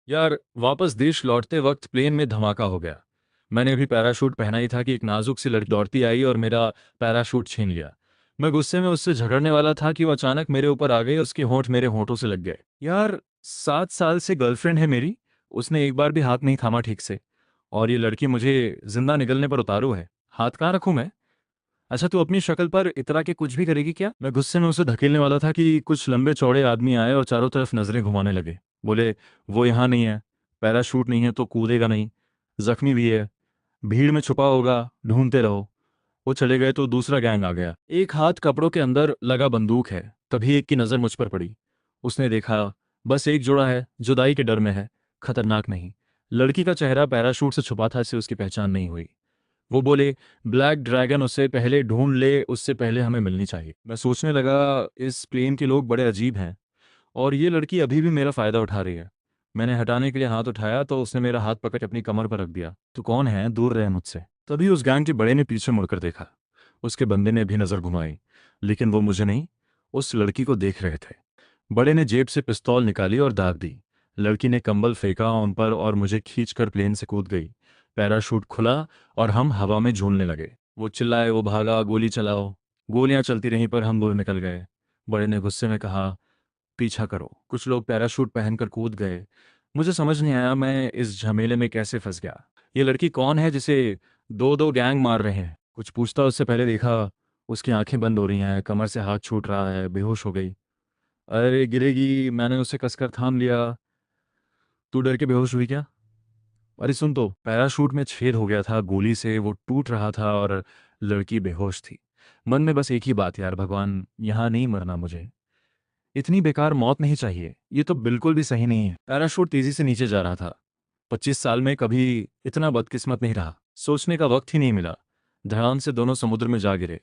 यार, वापस देश लौटते वक्त प्लेन में धमाका हो गया। मैंने अभी पैराशूट पहना ही था कि एक नाजुक सी लड़की दौड़ती आई और मेरा पैराशूट छीन लिया। मैं गुस्से में उससे झगड़ने वाला था कि वो अचानक मेरे ऊपर आ गई और उसके होंठ मेरे होंठों से लग गए। यार, 7 साल से गर्लफ्रेंड है मेरी। उसने एक बार भी हाथ नहीं थामा ठीक से। और ये लड़की मुझे जिंदा निगलने पर उतारू है। हाथ कहाँ रखूं मैं? अच्छा, तू अपनी शक्ल पर इतरा के कुछ भी करेगी क्या? मैं गुस्से में उसे धकेलने वाला था कि कुछ लंबे चौड़े आदमी आए और चारों तरफ नजरें घुमाने लगे। बोले, वो यहाँ नहीं है, पैराशूट नहीं है तो कूदेगा नहीं, जख्मी भी है, भीड़ में छुपा होगा, ढूंढते रहो। वो चले गए तो दूसरा गैंग आ गया। एक हाथ कपड़ों के अंदर लगा बंदूक है। तभी एक की नजर मुझ पर पड़ी। उसने देखा, बस एक जोड़ा है, जुदाई के डर में है, खतरनाक नहीं। लड़की का चेहरा पैराशूट से छुपा था, इससे उसकी पहचान नहीं हुई। वो बोले, ब्लैक ड्रैगन उसे पहले ढूंढ ले, उससे पहले हमें मिलनी चाहिए। मैं सोचने लगा, इस प्लेन के लोग बड़े अजीब हैं और ये लड़की अभी भी मेरा फायदा उठा रही है। मैंने हटाने के लिए हाथ उठाया तो उसने मेरा हाथ पकड़ अपनी कमर पर रख दिया। तू कौन है, दूर रहे मुझसे। तभी उस गैंग के बड़े ने पीछे मुड़कर देखा। उसके बंदे ने भी नजर घुमाई, लेकिन वो मुझे नहीं, उस लड़की को देख रहे थे। बड़े ने जेब से पिस्तौल निकाली और दाग दी। लड़की ने कंबल फेंका उन पर और मुझे खींचकर प्लेन से कूद गई। पैराशूट खुला और हम हवा में झूलने लगे। वो चिल्लाए, वो भागा, गोली चलाओ। गोलियां चलती रहीं पर हम दूर निकल गए। बड़े ने गुस्से में कहा, पीछा करो। कुछ लोग पैराशूट पहनकर कूद गए। मुझे समझ नहीं आया मैं इस झमेले में कैसे फंस गया। ये लड़की कौन है जिसे दो दो गैंग मार रहे हैं? कुछ पूछता उससे पहले देखा, उसकी आंखें बंद हो रही हैं, कमर से हाथ छूट रहा है, बेहोश हो गई। अरे गिरेगी, मैंने उसे कसकर थाम लिया। तू डर के बेहोश हुई क्या? अरे सुन, तो पैराशूट में छेद हो गया था गोली से, वो टूट रहा था और लड़की बेहोश थी। मन में बस एक ही बात, यार भगवान, यहाँ नहीं मरना मुझे। इतनी बेकार मौत नहीं चाहिए, ये तो बिल्कुल भी सही नहीं है। पैराशूट तेजी से नीचे जा रहा था। 25 साल में कभी इतना बदकिस्मत नहीं रहा। सोचने का वक्त ही नहीं मिला। ध्यान से दोनों समुद्र में जा गिरे।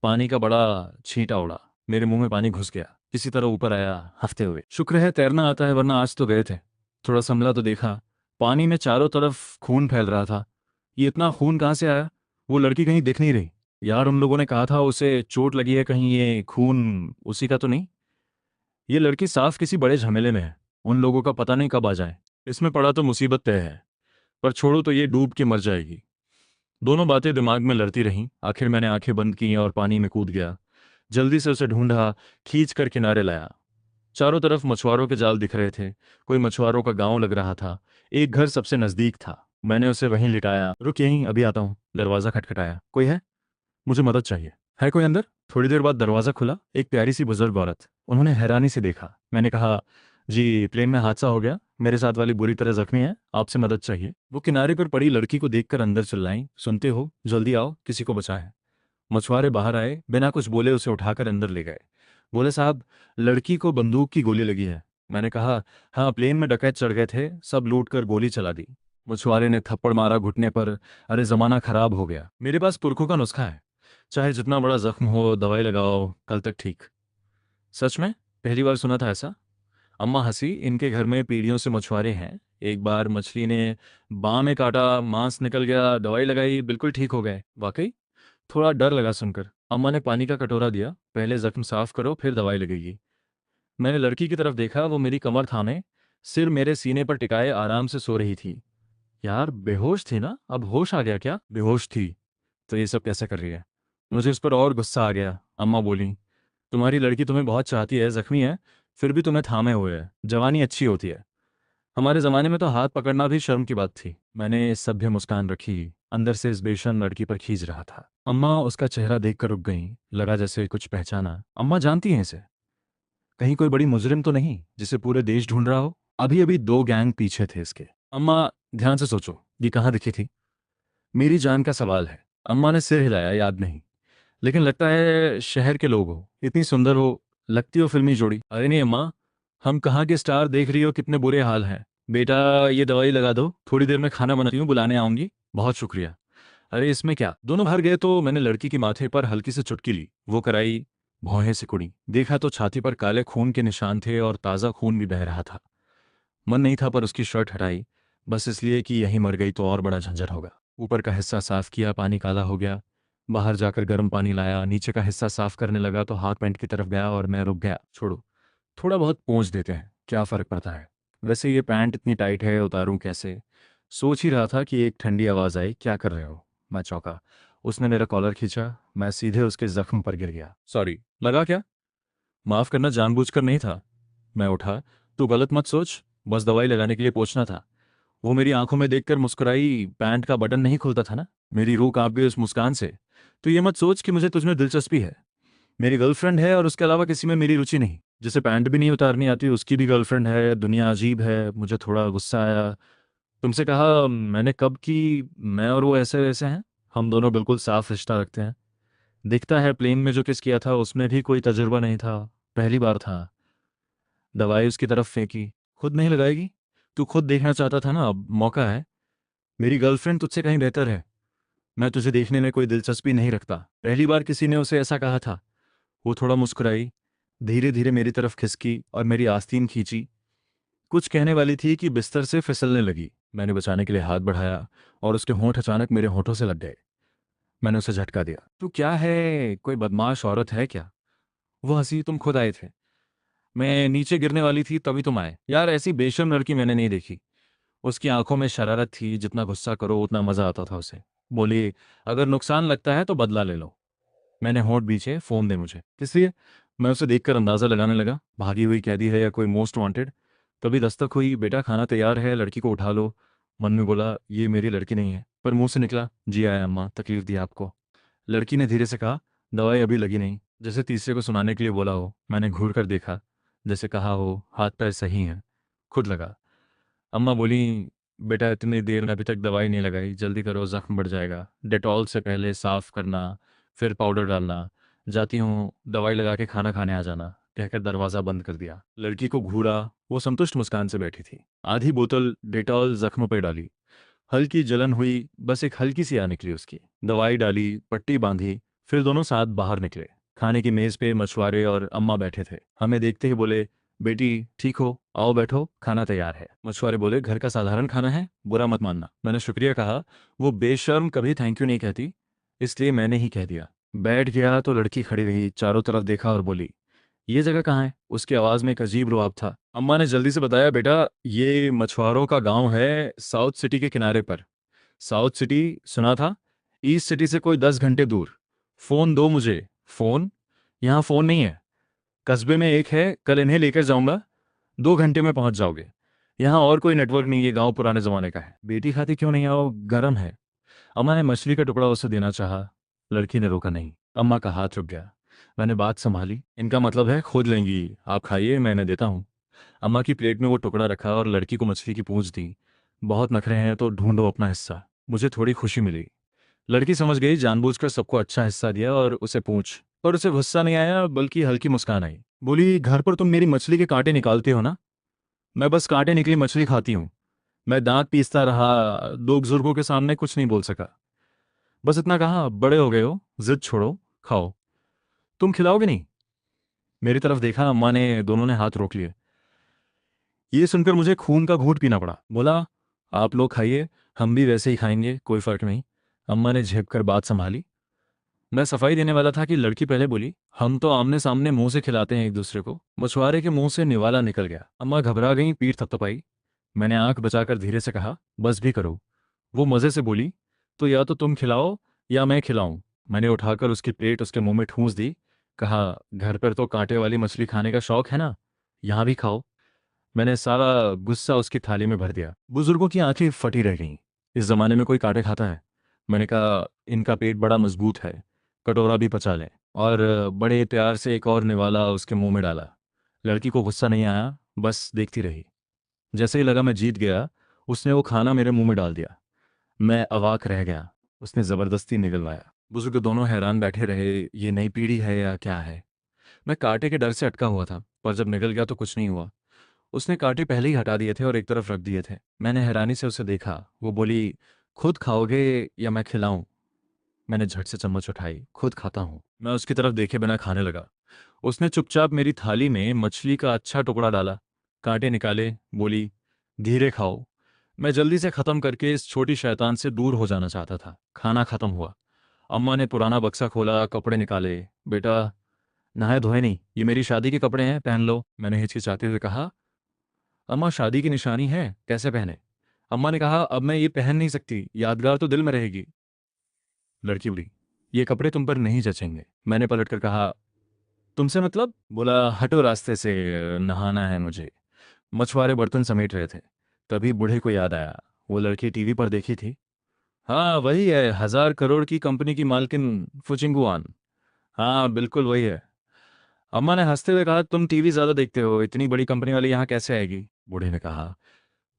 पानी का बड़ा छींटा उड़ा। मेरे मुंह में पानी घुस गया। किसी तरह ऊपर आया हंसते हुए। शुक्र है तैरना आता है, वरना आज तो गए थे। थोड़ा संभला तो देखा, पानी में चारों तरफ खून फैल रहा था। ये इतना खून कहाँ से आया? वो लड़की कहीं दिख नहीं रही। यार, उन लोगों ने कहा था उसे चोट लगी है, कहीं ये खून उसी का तो नहीं? ये लड़की साफ किसी बड़े झमेले में है। उन लोगों का पता नहीं कब आ जाए। इसमें पड़ा तो मुसीबत तय है। पर छोड़ो तो, ये डूब के मर जाएगी। दोनों बातें दिमाग में लड़ती रहीं। आखिर मैंने आंखें बंद की और पानी में कूद गया। जल्दी से उसे ढूंढा, खींच कर किनारे लाया। चारों तरफ मछुआरों के जाल दिख रहे थे। कोई मछुआरों का गांव लग रहा था। एक घर सबसे नजदीक था। मैंने उसे वहीं लिटाया। रुक यहीं, अभी आता हूँ। दरवाजा खटखटाया। कोई है? मुझे मदद चाहिए। है कोई अंदर? थोड़ी देर बाद दरवाजा खुला। एक प्यारी सी बुजुर्ग औरत। उन्होंने हैरानी से देखा। मैंने कहा, जी, प्लेन में हादसा हो गया, मेरे साथ वाली बुरी तरह जख्मी है, आपसे मदद चाहिए। वो किनारे पर पड़ी लड़की को देखकर अंदर चिल्लाई, सुनते हो, जल्दी आओ, किसी को बचाएं। मछुआरे बाहर आए, बिना कुछ बोले उसे उठाकर अंदर ले गए। बोले, साहब, लड़की को बंदूक की गोली लगी है। मैंने कहा, हाँ, प्लेन में डकैत चढ़ गए थे, सब लूट कर गोली चला दी। मछुआरे ने थप्पड़ मारा घुटने पर। अरे, जमाना खराब हो गया। मेरे पास पुरखों का नुस्खा है। चाहे जितना बड़ा जख्म हो, दवाई लगाओ, कल तक ठीक। सच में? पहली बार सुना था ऐसा। अम्मा हंसी। इनके घर में पीढ़ियों से मछुआरे हैं। एक बार मछली ने बाँ में काटा, मांस निकल गया, दवाई लगाई, बिल्कुल ठीक हो गए। वाकई? थोड़ा डर लगा सुनकर। अम्मा ने पानी का कटोरा दिया, पहले जख्म साफ करो, फिर दवाई लगेगी। मैंने लड़की की तरफ देखा। वो मेरी कमर थामे, सिर मेरे सीने पर टिकाए आराम से सो रही थी। यार, बेहोश थी ना? अब होश आ गया क्या? बेहोश थी तो ये सब कैसे कर रही है? मुझे उस पर और गुस्सा आ गया। अम्मा बोली, तुम्हारी लड़की तुम्हें बहुत चाहती है, जख्मी है, फिर भी तुम्हें थामे हुए है। जवानी अच्छी होती है। हमारे ज़माने में तो हाथ पकड़ना भी शर्म की बात थी। मैंने सभ्य मुस्कान रखी। अंदर से इस बेशर्म लड़की पर खींच रहा था। अम्मा उसका चेहरा देखकर रुक गईं। लगा जैसे कुछ पहचाना। अम्मा जानती हैं इसे? कहीं कोई बड़ी मुजरिम तो नहीं जिसे पूरे देश ढूंढ रहा हो? अभी अभी दो गैंग पीछे थे इसके। अम्मा, ध्यान से सोचो, ये कहाँ दिखी थी? मेरी जान का सवाल है। अम्मा ने सिर हिलाया, याद नहीं। लेकिन लगता है शहर के लोग हो, इतनी सुंदर हो, लगती हो फिल्मी जोड़ी। अरे नहीं अम्मा, हम कहाँ के स्टार देख रही हो, कितने बुरे हाल हैं। बेटा, ये दवाई लगा दो, थोड़ी देर में खाना बनाती हूँ, बुलाने आऊंगी। बहुत शुक्रिया। अरे इसमें क्या, दोनों बाहर गए तो मैंने लड़की के माथे पर हल्की से चुटकी ली। वो कराई, भौहें सिकुड़ी। देखा तो छाती पर काले खून के निशान थे और ताज़ा खून भी बह रहा था। मन नहीं था पर उसकी शर्ट हटाई, बस इसलिए कि यहीं मर गई तो और बड़ा झंझट होगा। ऊपर का हिस्सा साफ किया, पानी काला हो गया। बाहर जाकर गर्म पानी लाया, नीचे का हिस्सा साफ करने लगा तो हाथ पैंट की तरफ गया और मैं रुक गया। छोड़ो, थोड़ा बहुत पोंछ देते हैं, क्या फर्क पड़ता है। वैसे ये पैंट इतनी टाइट है, उतारूं कैसे? सोच ही रहा था कि एक ठंडी आवाज़ आई, क्या कर रहे हो? मैं चौंका। उसने मेरा कॉलर खींचा। मैं सीधे उसके जख्म पर गिर गया। सॉरी। लगा क्या? माफ़ करना जानबूझकर नहीं था। मैं उठा। तू गलत मत सोच, बस दवाई लगाने के लिए पूछना था। वो मेरी आंखों में देखकर मुस्कुराई। पैंट का बटन नहीं खुलता था ना। मेरी रूह कांप गई उस मुस्कान से। तो ये मत सोच कि मुझे तुझमें दिलचस्पी है। मेरी गर्लफ्रेंड है और उसके अलावा किसी में मेरी रुचि नहीं। जिसे पैंट भी नहीं उतारनी आती उसकी भी गर्लफ्रेंड है। दुनिया अजीब है। मुझे थोड़ा गुस्सा आया। तुमसे कहा मैंने कब कि मैं और वो ऐसे वैसे हैं? हम दोनों बिल्कुल साफ रिश्ता रखते हैं। दिखता है प्लेन में जो किस किया था उसमें भी कोई तजुर्बा नहीं था। पहली बार था। दवाई उसकी तरफ फेंकी। खुद नहीं लगाएगी? तू खुद देखना चाहता था ना, अब मौका है। मेरी गर्लफ्रेंड तुझसे कहीं बेहतर है। मैं तुझे देखने में कोई दिलचस्पी नहीं रखता। पहली बार किसी ने उसे ऐसा कहा था। वो थोड़ा मुस्कुराई। धीरे धीरे मेरी तरफ खिसकी और मेरी आस्तीन खींची। कुछ कहने वाली थी कि बिस्तर से फिसलने लगी। मैंने बचाने के लिए हाथ बढ़ाया और उसके होंठ अचानक मेरे होंठों से लग गए। मैंने उसे झटका दिया। तू क्या है, कोई बदमाश औरत है क्या? वो हंसी। तुम खुद आए थे। मैं नीचे गिरने वाली थी तभी तुम आए। यार, ऐसी बेशर्म लड़की मैंने नहीं देखी। उसकी आंखों में शरारत थी। जितना गुस्सा करो उतना मजा आता था उसे। बोली, अगर नुकसान लगता है तो बदला ले लो। मैंने होंठ बीचे। फोन दे मुझे। किस लिए? मैं उसे देखकर अंदाजा लगाने लगा, भागी हुई कैदी है या कोई मोस्ट वांटेड। तभी दस्तक हुई। बेटा खाना तैयार है, लड़की को उठा लो। मन में बोला, ये मेरी लड़की नहीं है, पर मुंह से निकला, जी आया अम्मा, तकलीफ दी आपको। लड़की ने धीरे से कहा, दवाई अभी लगी नहीं। जैसे तीसरे को सुनाने के लिए बोला हो। मैंने घूर कर देखा। जैसे कहा हो, हाथ पैर सही हैं। खुद लगा। अम्मा बोली, बेटा इतनी देर में अभी तक दवाई नहीं लगाई, जल्दी करो, जख्म बढ़ जाएगा। डेटॉल से पहले साफ करना, फिर पाउडर डालना। जाती हूँ, दवाई लगा के खाना खाने आ जाना, कहकर दरवाज़ा बंद कर दिया। लड़की को घूरा। वो संतुष्ट मुस्कान से बैठी थी। आधी बोतल डेटॉल जख्म पर डाली। हल्की जलन हुई, बस एक हल्की सी आ निकली उसकी। दवाई डाली, पट्टी बांधी। फिर दोनों साथ बाहर निकले। खाने की मेज पे मछुआरे और अम्मा बैठे थे। हमें देखते ही बोले, बेटी ठीक हो, आओ बैठो, खाना तैयार है। मछुआरे बोले, घर का साधारण खाना है, बुरा मत मानना। मैंने शुक्रिया कहा। वो बेशर्म कभी थैंक यू नहीं कहती, इसलिए मैंने ही कह दिया। बैठ गया तो लड़की खड़ी रही, चारों तरफ देखा और बोली, ये जगह कहाँ है? उसकी आवाज़ में एक अजीब रुआब था। अम्मा ने जल्दी से बताया, बेटा ये मछुआरों का गांव है, साउथ सिटी के किनारे पर। साउथ सिटी सुना था? ईस्ट सिटी से कोई 10 घंटे दूर। फ़ोन दो मुझे। फ़ोन? यहाँ फ़ोन नहीं है। कस्बे में एक है, कल इन्हें लेकर जाऊंगा। 2 घंटे में पहुंच जाओगे। यहाँ और कोई नेटवर्क नहीं, ये गांव पुराने जमाने का है। बेटी खाती क्यों नहीं आओ, गर्म है। अम्मा ने मछली का टुकड़ा उसे देना चाहा। लड़की ने रोका नहीं। अम्मा का हाथ रुक गया। मैंने बात संभाली, इनका मतलब है खुद लेंगी, आप खाइए, मैं इन्हें देता हूँ। अम्मा की प्लेट में वो टुकड़ा रखा और लड़की को मछली की पूंछ दी। बहुत नखरे हैं तो ढूंढो अपना हिस्सा। मुझे थोड़ी खुशी मिली। लड़की समझ गई, जानबूझकर सबको अच्छा हिस्सा दिया और उसे पूछ। पर उसे गुस्सा नहीं आया, बल्कि हल्की मुस्कान आई। बोली, घर पर तुम मेरी मछली के कांटे निकालते हो ना? मैं बस कांटे निकली मछली खाती हूँ। मैं दांत पीसता रहा। दो बुजुर्गों के सामने कुछ नहीं बोल सका। बस इतना कहा, बड़े हो गए हो, जिद छोड़ो, खाओ। तुम खिलाओगे नहीं? मेरी तरफ देखा। अम्मा ने, दोनों ने हाथ रोक लिए। ये सुनकर मुझे खून का घूंट पीना पड़ा। बोला, आप लोग खाइए, हम भी वैसे ही खाएंगे, कोई फर्क नहीं। अम्मा ने झेप कर बात संभाली। मैं सफाई देने वाला था कि लड़की पहले बोली, हम तो आमने सामने मुंह से खिलाते हैं एक दूसरे को। मछुआरे के मुंह से निवाला निकल गया। अम्मा घबरा गई, पीठ थपथपाई। मैंने आंख बचाकर धीरे से कहा, बस भी करो। वो मजे से बोली, तो या तो तुम खिलाओ या मैं खिलाऊं। मैंने उठाकर उसकी प्लेट उसके मुंह में ठूंस दी। कहा, घर पर तो कांटे वाली मछली खाने का शौक है ना, यहाँ भी खाओ। मैंने सारा गुस्सा उसकी थाली में भर दिया। बुजुर्गों की आंखें फटी रह गईं। इस जमाने में कोई कांटे खाता है? मैंने कहा, इनका पेट बड़ा मजबूत है, कटोरा भी पचा लें। और बड़े प्यार से एक और निवाला उसके मुंह में डाला। लड़की को गुस्सा नहीं आया, बस देखती रही। जैसे ही लगा मैं जीत गया, उसने वो खाना मेरे मुंह में डाल दिया। मैं अवाक रह गया। उसने ज़बरदस्ती निगलवाया। बुजुर्ग दोनों हैरान बैठे रहे, ये नई पीढ़ी है या क्या है। मैं कांटे के डर से अटका हुआ था, पर जब निकल गया तो कुछ नहीं हुआ। उसने कांटे पहले ही हटा दिए थे और एक तरफ रख दिए थे। मैंने हैरानी से उसे देखा। वो बोली, खुद खाओगे या मैं खिलाऊं? मैंने झट से चम्मच उठाई। खुद खाता हूँ। मैं उसकी तरफ देखे बिना खाने लगा। उसने चुपचाप मेरी थाली में मछली का अच्छा टुकड़ा डाला, कांटे निकाले, बोली, धीरे खाओ। मैं जल्दी से खत्म करके इस छोटी शैतान से दूर हो जाना चाहता था। खाना खत्म हुआ। अम्मा ने पुराना बक्सा खोला, कपड़े निकाले। बेटा नहाए धोए नहीं, ये मेरी शादी के कपड़े हैं, पहन लो। मैंने हिचकिचाते हुए कहा, अम्मा शादी की निशानी है, कैसे पहने? अम्मा ने कहा अब मैं ये पहन नहीं सकती, यादगार तो दिल में रहेगी। लड़की बोली ये कपड़े तुम पर नहीं जचेंगे। मैंने पलटकर कहा तुमसे मतलब? बोला हटो रास्ते से, नहाना है मुझे। मछुआरे बर्तन समेट रहे थे, तभी बूढ़े को याद आया, वो लड़की टीवी पर देखी थी। हाँ वही है, 1,000 करोड़ की कंपनी की मालकिन फुचिंगुआन। हाँ बिल्कुल वही है। अम्मा ने हंसते हुए कहा तुम टीवी ज्यादा देखते हो, इतनी बड़ी कंपनी वाली यहाँ कैसे आएगी? बूढ़े ने कहा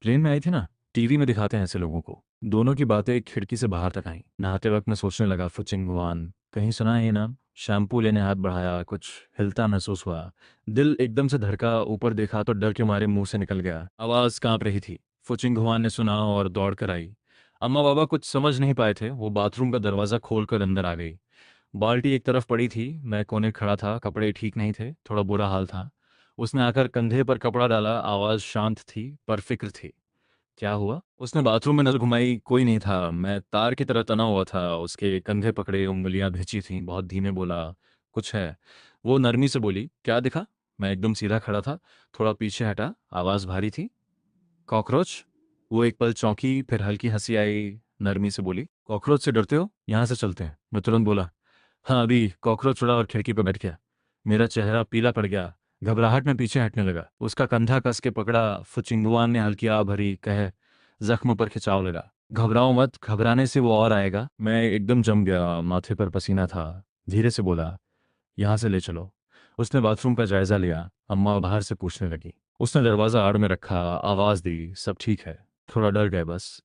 प्लेन में आई थी ना, टीवी में दिखाते हैं ऐसे लोगों को। दोनों की बातें एक खिड़की से बाहर तक आईं। नहाते वक्त मैं सोचने लगा फुचिंगवान, कहीं सुना है ये नाम? शैम्पू लेने हाथ बढ़ाया, कुछ हिलता महसूस हुआ। दिल एकदम से धड़का, ऊपर देखा तो डर के मारे मुंह से निकल गया, आवाज कांप रही थी। फुचिंगवान ने सुना और दौड़ कर आई। अम्मा बाबा कुछ समझ नहीं पाए थे, वो बाथरूम का दरवाज़ा खोल कर अंदर आ गई। बाल्टी एक तरफ पड़ी थी, मैं कोने खड़ा था, कपड़े ठीक नहीं थे, थोड़ा बुरा हाल था। उसने आकर कंधे पर कपड़ा डाला, आवाज़ शांत थी पर फिक्र थी। क्या हुआ? उसने बाथरूम में नजर घुमाई, कोई नहीं था। मैं तार की तरह तना हुआ था, उसके कंधे पकड़े, उंगलियां भिंची थीं। बहुत धीमे बोला कुछ है? वो नरमी से बोली क्या दिखा? मैं एकदम सीधा खड़ा था, थोड़ा पीछे हटा, आवाज़ भारी थी। कॉकरोच? वो एक पल चौंकी, फिर हल्की हंसी आई, नरमी से बोली कॉकरोच से डरते हो? यहाँ से चलते हैं। मैं तुरंत बोला हाँ अभी। कॉकरोच उड़ा और खिड़की पर बैठ गया। मेरा चेहरा पीला पड़ गया, घबराहट में पीछे हटने लगा। उसका कंधा कस के पकड़ा। फुचिंगुआन ने हल्की आ भरी, कहे जख्म पर खिंचाव लगा। घबराओ मत, घबराने से वो और आएगा। मैं एकदम जम गया, माथे पर पसीना था। धीरे से बोला यहाँ से ले चलो। उसने बाथरूम का जायजा लिया। अम्मा बाहर से पूछने लगी। उसने दरवाज़ा आड़ में रखा, आवाज़ दी सब ठीक है। थोड़ा डर गए बस।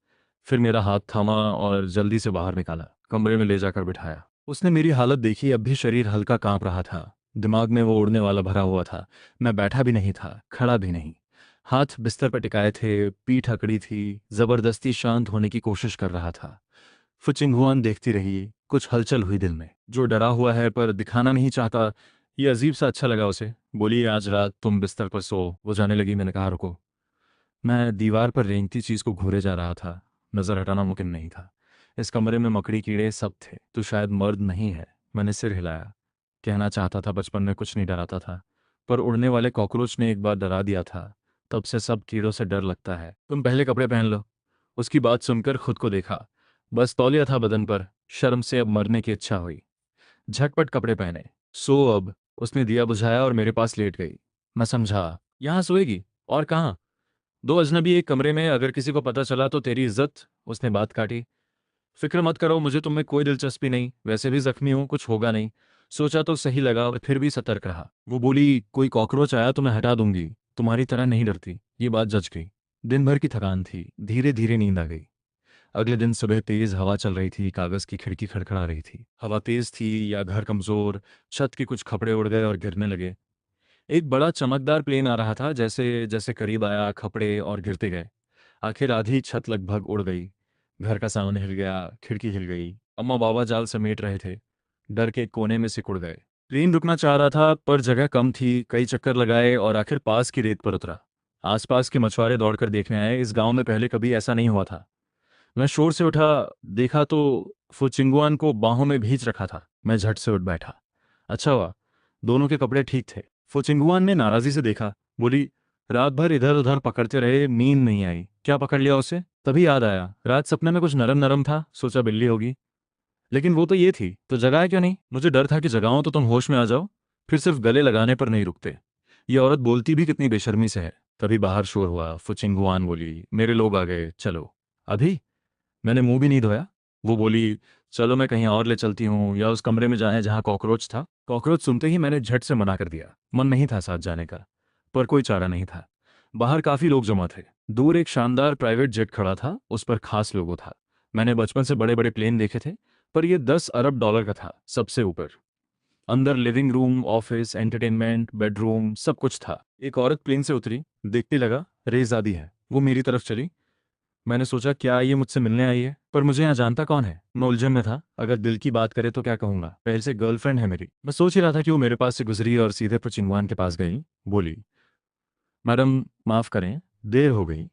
फिर मेरा हाथ थामा और जल्दी से बाहर निकाला, कमरे में ले जाकर बिठाया। उसने मेरी हालत देखी, अब भी शरीर हल्का कांप रहा था। दिमाग में वो उड़ने वाला भरा हुआ था। मैं बैठा भी नहीं था, खड़ा भी नहीं। हाथ बिस्तर पर टिकाए थे, पीठ अकड़ी थी। जबरदस्ती शांत होने की कोशिश कर रहा था। फुचिंगहुआन देखती रही, कुछ हलचल हुई दिल में। जो डरा हुआ है पर दिखाना नहीं चाहता, ये अजीब सा अच्छा लगा उसे। बोली आज रात तुम बिस्तर पर सो। वो जाने लगी, मैंने कहा रुको। मैं दीवार पर रेंगती चीज को घूरे जा रहा था। नजर हटाना मुमकिन नहीं था। इस कमरे में मकड़ी कीड़े सब थे। तो शायद मर्द नहीं है। मैंने सिर हिलाया। कहना चाहता था बचपन में कुछ नहीं डराता था, पर उड़ने वाले कॉकरोच ने एक बार डरा दिया था। तब से सब कीड़ों से डर लगता है। तुम पहले कपड़े पहन लो। उसकी बात सुनकर खुद को देखा, बस तौलिया था बदन पर। शर्म से अब मरने की इच्छा हुई। झटपट कपड़े पहने। सो अब। उसने दिया बुझाया और मेरे पास लेट गई। मैं समझा यहाँ सोएगी और कहाँ? दो अजनबी एक कमरे में, अगर किसी को पता चला तो तेरी इज्जत। उसने बात काटी। फिक्र मत करो, मुझे तुम में कोई दिलचस्पी नहीं, वैसे भी जख्मी हूं, कुछ होगा नहीं। सोचा तो सही लगा और फिर भी सतर्क रहा। वो बोली कोई कॉकरोच आया तो मैं हटा दूंगी, तुम्हारी तरह नहीं डरती। ये बात जच गई। दिन भर की थकान थी, धीरे धीरे नींद आ गई। अगले दिन सुबह तेज हवा चल रही थी, कागज की खिड़की खड़खड़ा रही थी। हवा तेज थी या घर कमजोर, छत के कुछ कपड़े उड़ गए और गिरने लगे। एक बड़ा चमकदार प्लेन आ रहा था, जैसे जैसे करीब आया कपड़े और गिरते गए। आखिर आधी छत लगभग उड़ गई। घर का सामने हिल गया, खिड़की हिल गई। अम्मा बाबा जाल समेट रहे थे, डर के कोने में सिकुड़ गए। प्लेन रुकना चाह रहा था पर जगह कम थी, कई चक्कर लगाए और आखिर पास की रेत पर उतरा। आसपास के मछुआरे दौड़कर देखने आए, इस गांव में पहले कभी ऐसा नहीं हुआ था। मैं शोर से उठा, देखा तो फुचिंगुआन को बाहों में भींच रखा था। मैं झट से उठ बैठा। अच्छा हुआ, दोनों के कपड़े ठीक थे। फुचिंगुआन ने नाराजी से देखा। बोली रात भर इधर उधर पकड़ते रहे, नींद नहीं आई, क्या पकड़ लिया उसे? तभी याद आया, रात सपने में कुछ नरम नरम था, सोचा बिल्ली होगी। लेकिन वो तो ये थी, तो जगाया क्यों नहीं? मुझे डर था कि जगाऊं तो तुम होश में आ जाओ, फिर सिर्फ गले लगाने पर नहीं रुकते। ये औरत बोलती भी कितनी बेशर्मी से है। तभी बाहर शोर हुआ, फुचिंगुआन बोली मेरे लोग आ गए, चलो। अभी? मैंने मुंह भी नहीं धोया। वो बोली चलो मैं कहीं और ले चलती हूँ, या उस कमरे में जाएं जहाँ कॉकरोच था। कॉकरोच सुनते ही मैंने झट से मना कर दिया। मन नहीं था साथ जाने का, पर कोई चारा नहीं था। बाहर काफी लोग जमा थे। दूर एक शानदार प्राइवेट जेट खड़ा था, उस पर खास लोगो था। मैंने बचपन से बड़े बड़े प्लेन देखे थे, पर यह 10 अरब डॉलर का था, सबसे ऊपर। अंदर living room, office, entertainment, bedroom, सब कुछ था। एक औरत प्लेन से उतरी, देखने लगा रेहजादी है। वो मेरी तरफ चली। मैंने सोचा क्या ये मुझसे मिलने आई है, पर मुझे यहाँ जानता कौन है? मैं उलझन में था, अगर दिल की बात करे तो क्या कहूंगा, पहले से गर्लफ्रेंड है मेरी। मैं सोच ही रहा था कि वो मेरे पास से गुजरी और सीधे चिंगवान के पास गई। बोली मैडम माफ करें, देर हो गई।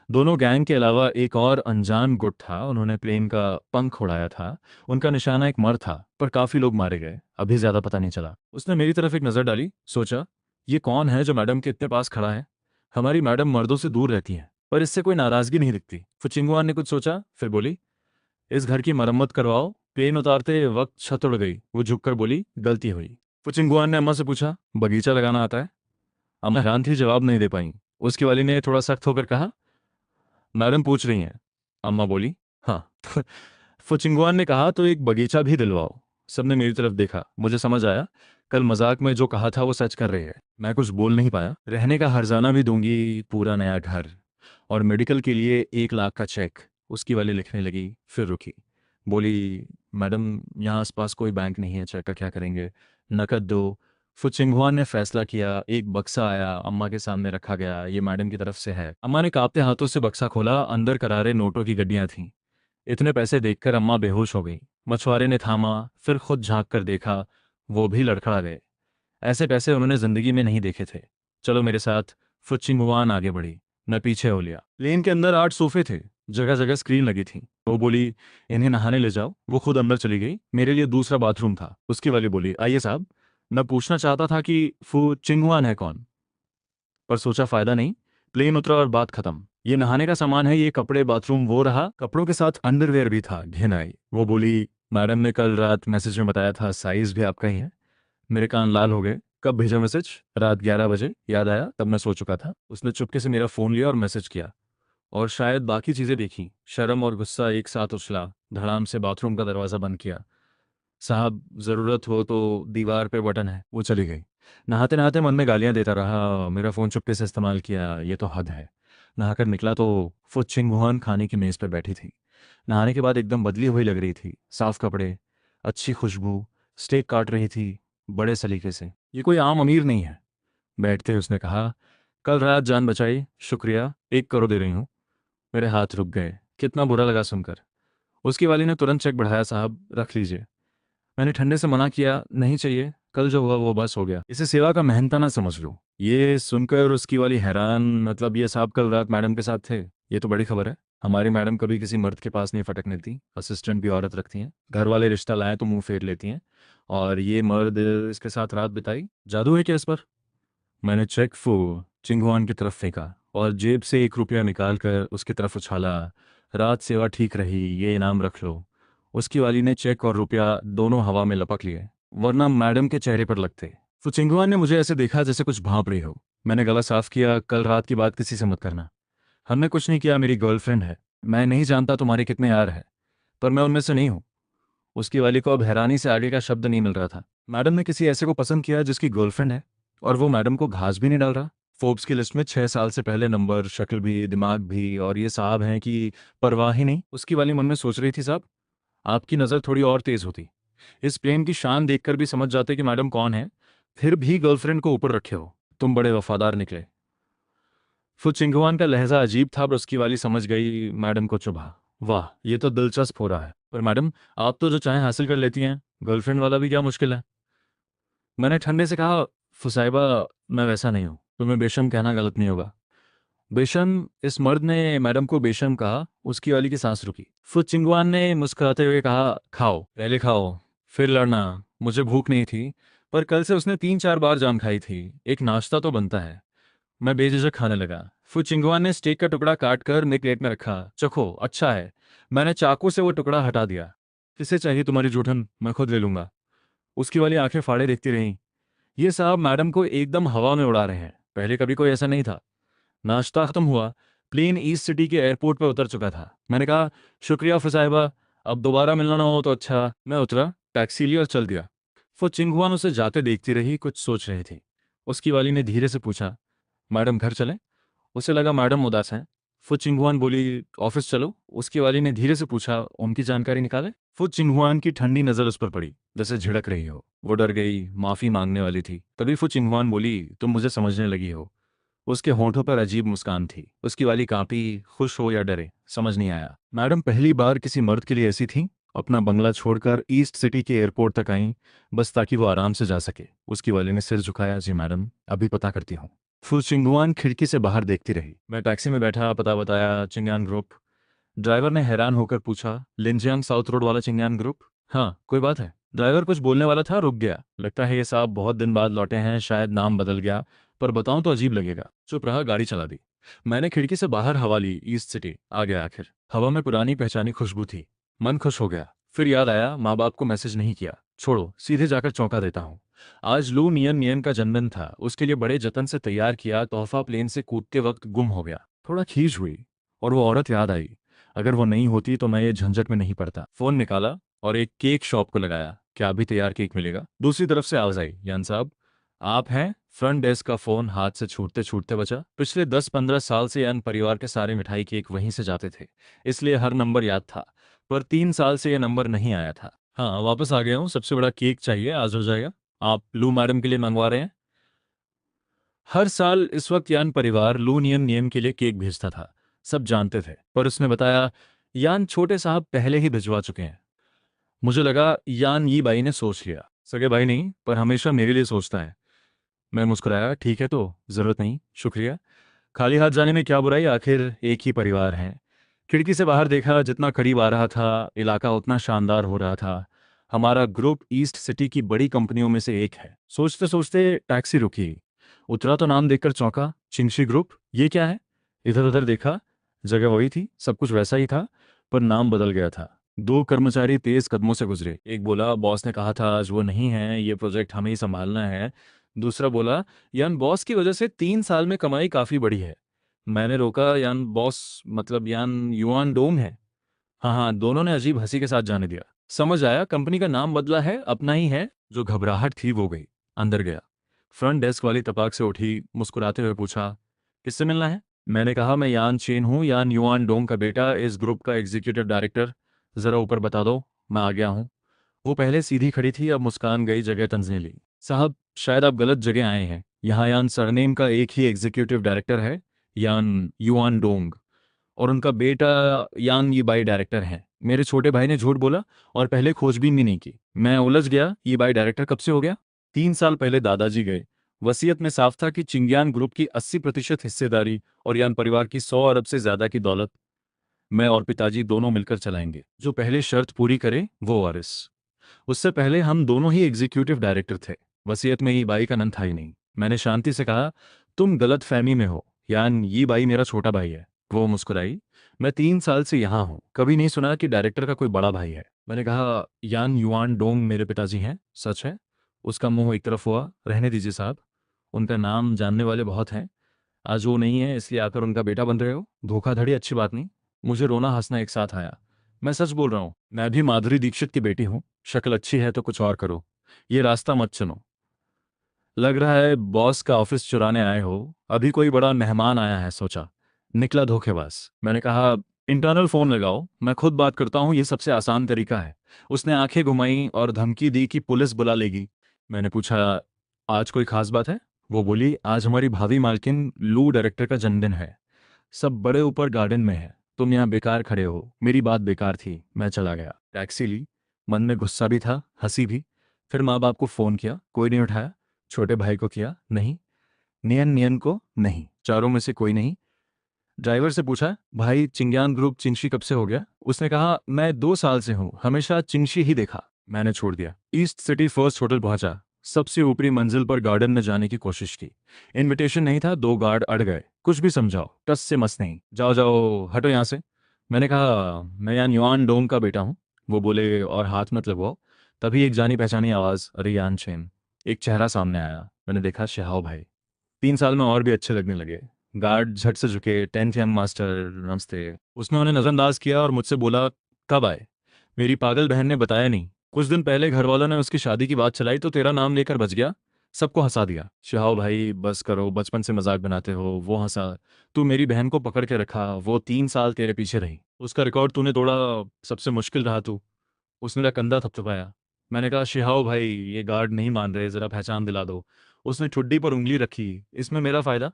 दोनों गैंग के अलावा एक और अनजान गुट था, उन्होंने प्लेन का पंख उड़ाया था। उनका निशाना एक मर था, पर काफी लोग मारे गए, अभी ज्यादा पता नहीं चला। उसने मेरी तरफ एक नजर डाली, सोचा ये कौन है जो मैडम के इतने पास खड़ा है। हमारी मैडम मर्दों से दूर रहती हैं, पर इससे कोई नाराजगी नहीं दिखती। फुचिंगुआन ने कुछ सोचा, फिर बोली, इस घर की मरम्मत करवाओ। प्लेन उतारते वक्त छत उड़ गई। वो झुककर बोली, गलती हुई। फुचिंगुआन ने अम्मा से पूछा, बगीचा लगाना आता है? अम्मा हैरान थी, जवाब नहीं दे पाई। उसकी वाली ने थोड़ा सख्त होकर कहा, मैडम पूछ रही हैं। अम्मा बोली, हाँ। फुचिंगुआन ने कहा, तो एक बगीचा भी दिलवाओ। सबने मेरी तरफ देखा। मुझे समझ आया, कल मजाक में जो कहा था वो सच कर रही है। मैं कुछ बोल नहीं पाया। रहने का हर्जाना भी दूंगी, पूरा नया घर, और मेडिकल के लिए 1 लाख का चेक। उसकी वाली लिखने लगी, फिर रुकी। बोली, मैडम यहाँ आसपास कोई बैंक नहीं है, चेक का क्या करेंगे, नकद दो। फुचिंगहुआ ने फैसला किया। एक बक्सा आया, अम्मा के सामने रखा गया। ये मैडम की तरफ से है। अम्मा ने कांपते हाथों से बक्सा खोला। अंदर करारे नोटों की गड्डियां थीं। इतने पैसे देखकर अम्मा बेहोश हो गई। मछुआरे ने थामा, फिर खुद झांक कर देखा। वो भी लड़खड़ा गए। ऐसे पैसे उन्होंने जिंदगी में नहीं देखे थे। चलो मेरे साथ। फुचिंगुआन आगे बढ़ी। मैं पीछे हो लिया। लेन के अंदर 8 सोफे थे, जगह जगह स्क्रीन लगी थी। वो बोली, इन्हें नहाने ले जाओ। वो खुद अंदर चली गई। मेरे लिए दूसरा बाथरूम था। उसकी वाली बोली, आइए साहब। मैं पूछना चाहता था कि फु चिंगुआन है कौन, पर सोचा फायदा नहीं। प्लेन उतरा और बात खत्म। ये नहाने का सामान है, ये कपड़े, बाथरूम वो रहा। कपड़ों के साथ अंडरवेयर भी था। घिन आई। वो बोली, मैडम ने कल रात मैसेज में बताया था, साइज भी आपका ही है। मेरे कान लाल हो गए। कब भेजा मैसेज? रात 11 बजे। याद आया, तब मैं सो चुका था। उसने चुपके से मेरा फ़ोन लिया और मैसेज किया, और शायद बाकी चीज़ें देखी। शर्म और गुस्सा एक साथ उछला। धड़ाम से बाथरूम का दरवाज़ा बंद किया। साहब, ज़रूरत हो तो दीवार पे बटन है। वो चली गई। नहाते नहाते मन में गालियां देता रहा, मेरा फ़ोन चुपके से इस्तेमाल किया, ये तो हद है। नहाकर निकला तो फुट चिंग खाने की मेज़ पर बैठी थी। नहाने के बाद एकदम बदली हुई लग रही थी। साफ कपड़े, अच्छी खुशबू। स्टेक काट रही थी, बड़े सलीके से। ये कोई आम अमीर नहीं है। बैठते ही उसने कहा, कल रात जान बचाई, शुक्रिया, 1 करोड़ दे रही हूँ। मेरे हाथ रुक गए। कितना बुरा लगा सुनकर। उसकी वाली ने तुरंत चेक बढ़ाया, साहब रख लीजिए। मैंने ठंडे से मना किया, नहीं चाहिए, कल जो हुआ वो बस हो गया। इसे सेवा का मेहनता ना समझ लो। ये सुनकर उसकी वाली हैरान, मतलब ये साहब कल रात मैडम के साथ थे? ये तो बड़ी खबर है। हमारी मैडम कभी किसी मर्द के पास नहीं फटकने देती। असिस्टेंट भी औरत रखती हैं। घर वाले रिश्ता लाए तो मुंह फेर लेती हैं। और ये मर्द इसके साथ रात बिताई। जादू है क्या इस पर? मैंने चेक चिंगुआन की तरफ फेंका और जेब से 1 रुपया निकाल कर उसकी तरफ उछाला। रात सेवा ठीक रही, ये इनाम रख लो। उसकी वाली ने चेक और रुपया दोनों हवा में लपक लिए, वरना मैडम के चेहरे पर लगते। चिंगुआन ने मुझे ऐसे देखा जैसे कुछ भांप रही हो। मैंने गला साफ किया, कल रात की बात किसी से मत करना। हमने कुछ नहीं किया, मेरी गर्लफ्रेंड है। मैं नहीं जानता तुम्हारे कितने यार हैं, पर मैं उनमें से नहीं हूँ। उसकी वाली को अब हैरानी से आगे का शब्द नहीं मिल रहा था। मैडम ने किसी ऐसे को पसंद किया जिसकी गर्लफ्रेंड है, और वो मैडम को घास भी नहीं डाल रहा। फोर्ब्स की लिस्ट में 6 साल से पहले नंबर, शक्ल भी, दिमाग भी, और ये साहब हैं कि परवाह ही नहीं। उसकी वाली मन में सोच रही थी, साहब आपकी नज़र थोड़ी और तेज होती, इस प्रेम की शान देखकर भी समझ जाते कि मैडम कौन है, फिर भी गर्लफ्रेंड को ऊपर रखे हो। तुम बड़े वफादार निकले। फुचिंगवान का लहजा अजीब था, पर उसकी वाली समझ गई। मैडम को चुभा, वाह ये तो दिलचस्प हो रहा है। पर मैडम, आप तो जो चाहें हासिल कर लेती हैं, गर्लफ्रेंड वाला भी क्या मुश्किल है? मैंने ठंडे से कहा, फुसाइबा, मैं वैसा नहीं हूँ। तुम्हें बेशम कहना गलत नहीं होगा। बेशम? इस मर्द ने मैडम को बेशम कहा। उसकी वाली की सांस रुकी। फुचिंगवान ने मुस्कुराते हुए कहा, खाओ, पहले खाओ, फिर लड़ना। मुझे भूख नहीं थी, पर कल से उसने 3-4 बार जान खाई थी। एक नाश्ता तो बनता है। मैं बेझिझक खाने लगा। फुचिंगवान ने स्टेक का टुकड़ा काट कर मेरी प्लेट में रखा। चखो, अच्छा है। मैंने चाकू से वो टुकड़ा हटा दिया। किसे चाहिए तुम्हारी जूठन, मैं खुद ले लूंगा। उसकी वाली आंखें फाड़े देखती रहीं। ये साहब मैडम को एकदम हवा में उड़ा रहे हैं। पहले कभी कोई ऐसा नहीं था। नाश्ता खत्म हुआ। प्लेन ईस्ट सिटी के एयरपोर्ट पर उतर चुका था। मैंने कहा, शुक्रिया फुसाइबा, अब दोबारा मिलना ना हो तो अच्छा। मैं उतरा, टैक्सी ली और चल दिया। वो चिंगुआन उसे जाते देखती रही, कुछ सोच रही थी। उसकी वाली ने धीरे से पूछा, मैडम घर चलें? उसे लगा मैडम उदास हैं। फु चिंगुआन बोली, ऑफिस चलो। उसकी वाली ने धीरे से पूछा, उनकी जानकारी निकाले? फु चिंगुआन की ठंडी नजर उस पर पड़ी, जैसे झिड़क रही हो। वो डर गई, माफी मांगने वाली थी। तभी फु चिंगुआन बोली, तुम मुझे समझने लगी हो। उसके होठों पर अजीब मुस्कान थी। उसकी वाली कांपी, खुश हो या डरे समझ नहीं आया। मैडम पहली बार किसी मर्द के लिए ऐसी थी। अपना बंगला छोड़कर ईस्ट सिटी के एयरपोर्ट तक आई, बस ताकि वो आराम से जा सके। उसकी वाली ने सिर झुकाया, जी मैडम, अभी पता करती हूँ। फु चिंगुआन खिड़की से बाहर देखती रही। मैं टैक्सी में बैठा, पता बताया, चिंगयान ग्रुप। ड्राइवर ने हैरान होकर पूछा, लिंजियांग साउथ रोड वाला चिंगयान ग्रुप? हाँ, कोई बात है? ड्राइवर कुछ बोलने वाला था, रुक गया। लगता है ये साहब बहुत दिन बाद लौटे हैं, शायद नाम बदल गया। पर बताऊं तो अजीब लगेगा। चुप रहा, गाड़ी चला दी। मैंने खिड़की से बाहर हवा ली। ईस्ट सिटी आ गया आखिर। हवा में पुरानी पहचानी खुशबू थी। मन खुश हो गया। फिर याद आया, माँ बाप को मैसेज नहीं किया। छोड़ो, सीधे जाकर चौंका देता हूँ। आज लू नियन नियन का जन्मदिन था। उसके लिए बड़े जतन से तैयार किया तोहफा प्लेन से कूदते वक्त गुम हो गया। थोड़ा खींच हुई और वो औरत याद आई। अगर वो नहीं होती तो मैं ये झंझट में नहीं पड़ता। फोन निकाला और एक केक शॉप को लगाया। क्या अभी तैयार केक मिलेगा? दूसरी तरफ से आवाज आई, यान साहब आप हैं? फ्रंट डेस्क का फोन हाथ से छूटते छूटते बचा। पिछले 10-15 साल से यान परिवार के सारे मिठाई केक वहीं से जाते थे, इसलिए हर नंबर याद था। पर 3 साल से यह नंबर नहीं आया था। हाँ, वापस आ गया हूँ। सबसे बड़ा केक चाहिए, आज हो जाएगा। आप लू मैडम के लिए मंगवा रहे हैं? हर साल इस वक्त यान परिवार लू नियम नियम के लिए केक भेजता था। सब जानते थे, पर उसने बताया यान छोटे साहब पहले ही भिजवा चुके हैं। मुझे लगा यान ये भाई ने सोच लिया। सगे भाई नहीं, पर हमेशा मेरे लिए सोचता है। मैं मुस्कुराया, ठीक है तो जरूरत नहीं, शुक्रिया। खाली हाथ जाने में क्या बुराई, आखिर एक ही परिवार है। खिड़की से बाहर देखा, जितना करीब आ रहा था इलाका उतना शानदार हो रहा था। हमारा ग्रुप ईस्ट सिटी की बड़ी कंपनियों में से एक है। सोचते सोचते टैक्सी रुकी। उतरा तो नाम देखकर चौंका, चिंशी ग्रुप। ये क्या है? इधर उधर देखा, जगह वही थी, सब कुछ वैसा ही था, पर नाम बदल गया था। दो कर्मचारी तेज कदमों से गुजरे। एक बोला, बॉस ने कहा था आज वो नहीं है, ये प्रोजेक्ट हमें ही संभालना है। दूसरा बोला, यान बॉस की वजह से 3 साल में कमाई काफी बढ़ी है। मैंने रोका, यान बॉस मतलब यान युआन डोंग है? हाँ हाँ, दोनों ने अजीब हंसी के साथ जाने दिया। समझ आया, कंपनी का नाम बदला है, अपना ही है। जो घबराहट थी वो गई। अंदर गया। फ्रंट डेस्क वाली तपाक से उठी, मुस्कुराते हुए पूछा, किससे मिलना है? मैंने कहा, मैं यान चेन हूँ, यान युआन डोंग का बेटा, इस ग्रुप का एग्जीक्यूटिव डायरेक्टर। जरा ऊपर बता दो, मैं आ गया हूँ। वो पहले सीधी खड़ी थी, अब मुस्कान गई, जगह तंजने ली। साहब शायद आप गलत जगह आए हैं। यहाँ यान सरनेम का एक ही एग्जीक्यूटिव डायरेक्टर है, यान युआन डोंग। और उनका बेटा यान ये बाई डायरेक्टर हैं। मेरे छोटे भाई ने झूठ बोला और पहले खोजबीन भी नहीं की। मैं उलझ गया, ये बाई डायरेक्टर कब से हो गया? 3 साल पहले दादाजी गए। वसीयत में साफ था कि चिंग्यान ग्रुप की 80% हिस्सेदारी और यान परिवार की 100 अरब से ज्यादा की दौलत मैं और पिताजी दोनों मिलकर चलाएंगे। जो पहले शर्त पूरी करे वो वारिस। उससे पहले हम दोनों ही एग्जीक्यूटिव डायरेक्टर थे। वसीयत में ये बाई का नाम था ही नहीं। मैंने शांति से कहा, तुम गलत फहमी में हो, यान ये बाई मेरा छोटा भाई है। वो मुस्कुराई। मैं 3 साल से यहाँ हूँ, कभी नहीं सुना कि डायरेक्टर का कोई बड़ा भाई है। मैंने कहा, यान युआन डोंग मेरे पिताजी हैं, सच है? उसका मुंह एक तरफ हुआ। रहने दीजिए साहब, उनका नाम जानने वाले बहुत हैं। आज वो नहीं है इसलिए आकर उनका बेटा बन रहे हो, धोखाधड़ी अच्छी बात नहीं। मुझे रोना हंसना एक साथ आया। मैं सच बोल रहा हूँ, मैं भी माधुरी दीक्षित की बेटी हूँ। शक्ल अच्छी है तो कुछ और करो, ये रास्ता मत चुनो। लग रहा है बॉस का ऑफिस चुराने आए हो। अभी कोई बड़ा मेहमान आया है सोचा। निकला धोखेबाज। मैंने कहा, इंटरनल फोन लगाओ, मैं खुद बात करता हूँ, ये सबसे आसान तरीका है। उसने आंखें घुमाई और धमकी दी कि पुलिस बुला लेगी। मैंने पूछा, आज कोई खास बात है? वो बोली, आज हमारी भावी मालकिन लू डायरेक्टर का जन्मदिन है। सब बड़े ऊपर गार्डन में है, तुम यहाँ बेकार खड़े हो। मेरी बात बेकार थी, मैं चला गया। टैक्सी ली। मन में गुस्सा भी था, हंसी भी। फिर माँ बाप को फोन किया, कोई नहीं उठाया। छोटे भाई को किया, नहीं। नियन नियन को, नहीं। चारों में से कोई नहीं। ड्राइवर से पूछा, भाई चिंग्यान ग्रुप चिंशी कब से हो गया? उसने कहा, मैं 2 साल से हूँ, हमेशा चिंशी ही देखा। मैंने छोड़ दिया। ईस्ट सिटी फर्स्ट होटल पहुंचा। सबसे ऊपरी मंजिल पर गार्डन में जाने की कोशिश की। इनविटेशन नहीं था, 2 गार्ड अड़ गए। कुछ भी समझाओ, टस से मस नहीं। जाओ जाओ, हटो यहाँ से। मैंने कहा, मैं यान युआन डोंग का बेटा हूँ। वो बोले, और हाथ मत लगवाओ। तभी एक जानी पहचानी आवाज, अरे यान चेन। एक चेहरा सामने आया। मैंने देखा, शहाव भाई। 3 साल में और भी अच्छे लगने लगे। गार्ड झट से झुके, 10th मास्टर, नमस्ते। उसने उन्हें नजरअंदाज किया और मुझसे बोला, कब आए? मेरी पागल बहन ने बताया नहीं। कुछ दिन पहले घर वालों ने उसकी शादी की बात चलाई तो तेरा नाम लेकर बच गया। सबको हंसा दिया। शहाव भाई बस करो, बचपन से मजाक बनाते हो। वो हंसा। तू मेरी बहन को पकड़ के रखा, वो 3 साल तेरे पीछे रही, उसका रिकॉर्ड तूने तोड़ा। सबसे मुश्किल रहा तू। उसने मेरा कंधा थपथपाया। मैंने कहा, शिहाओ भाई ये गार्ड नहीं मान रहे, जरा पहचान दिला दो। उसने ठुड्डी पर उंगली रखी। इसमें मेरा फायदा?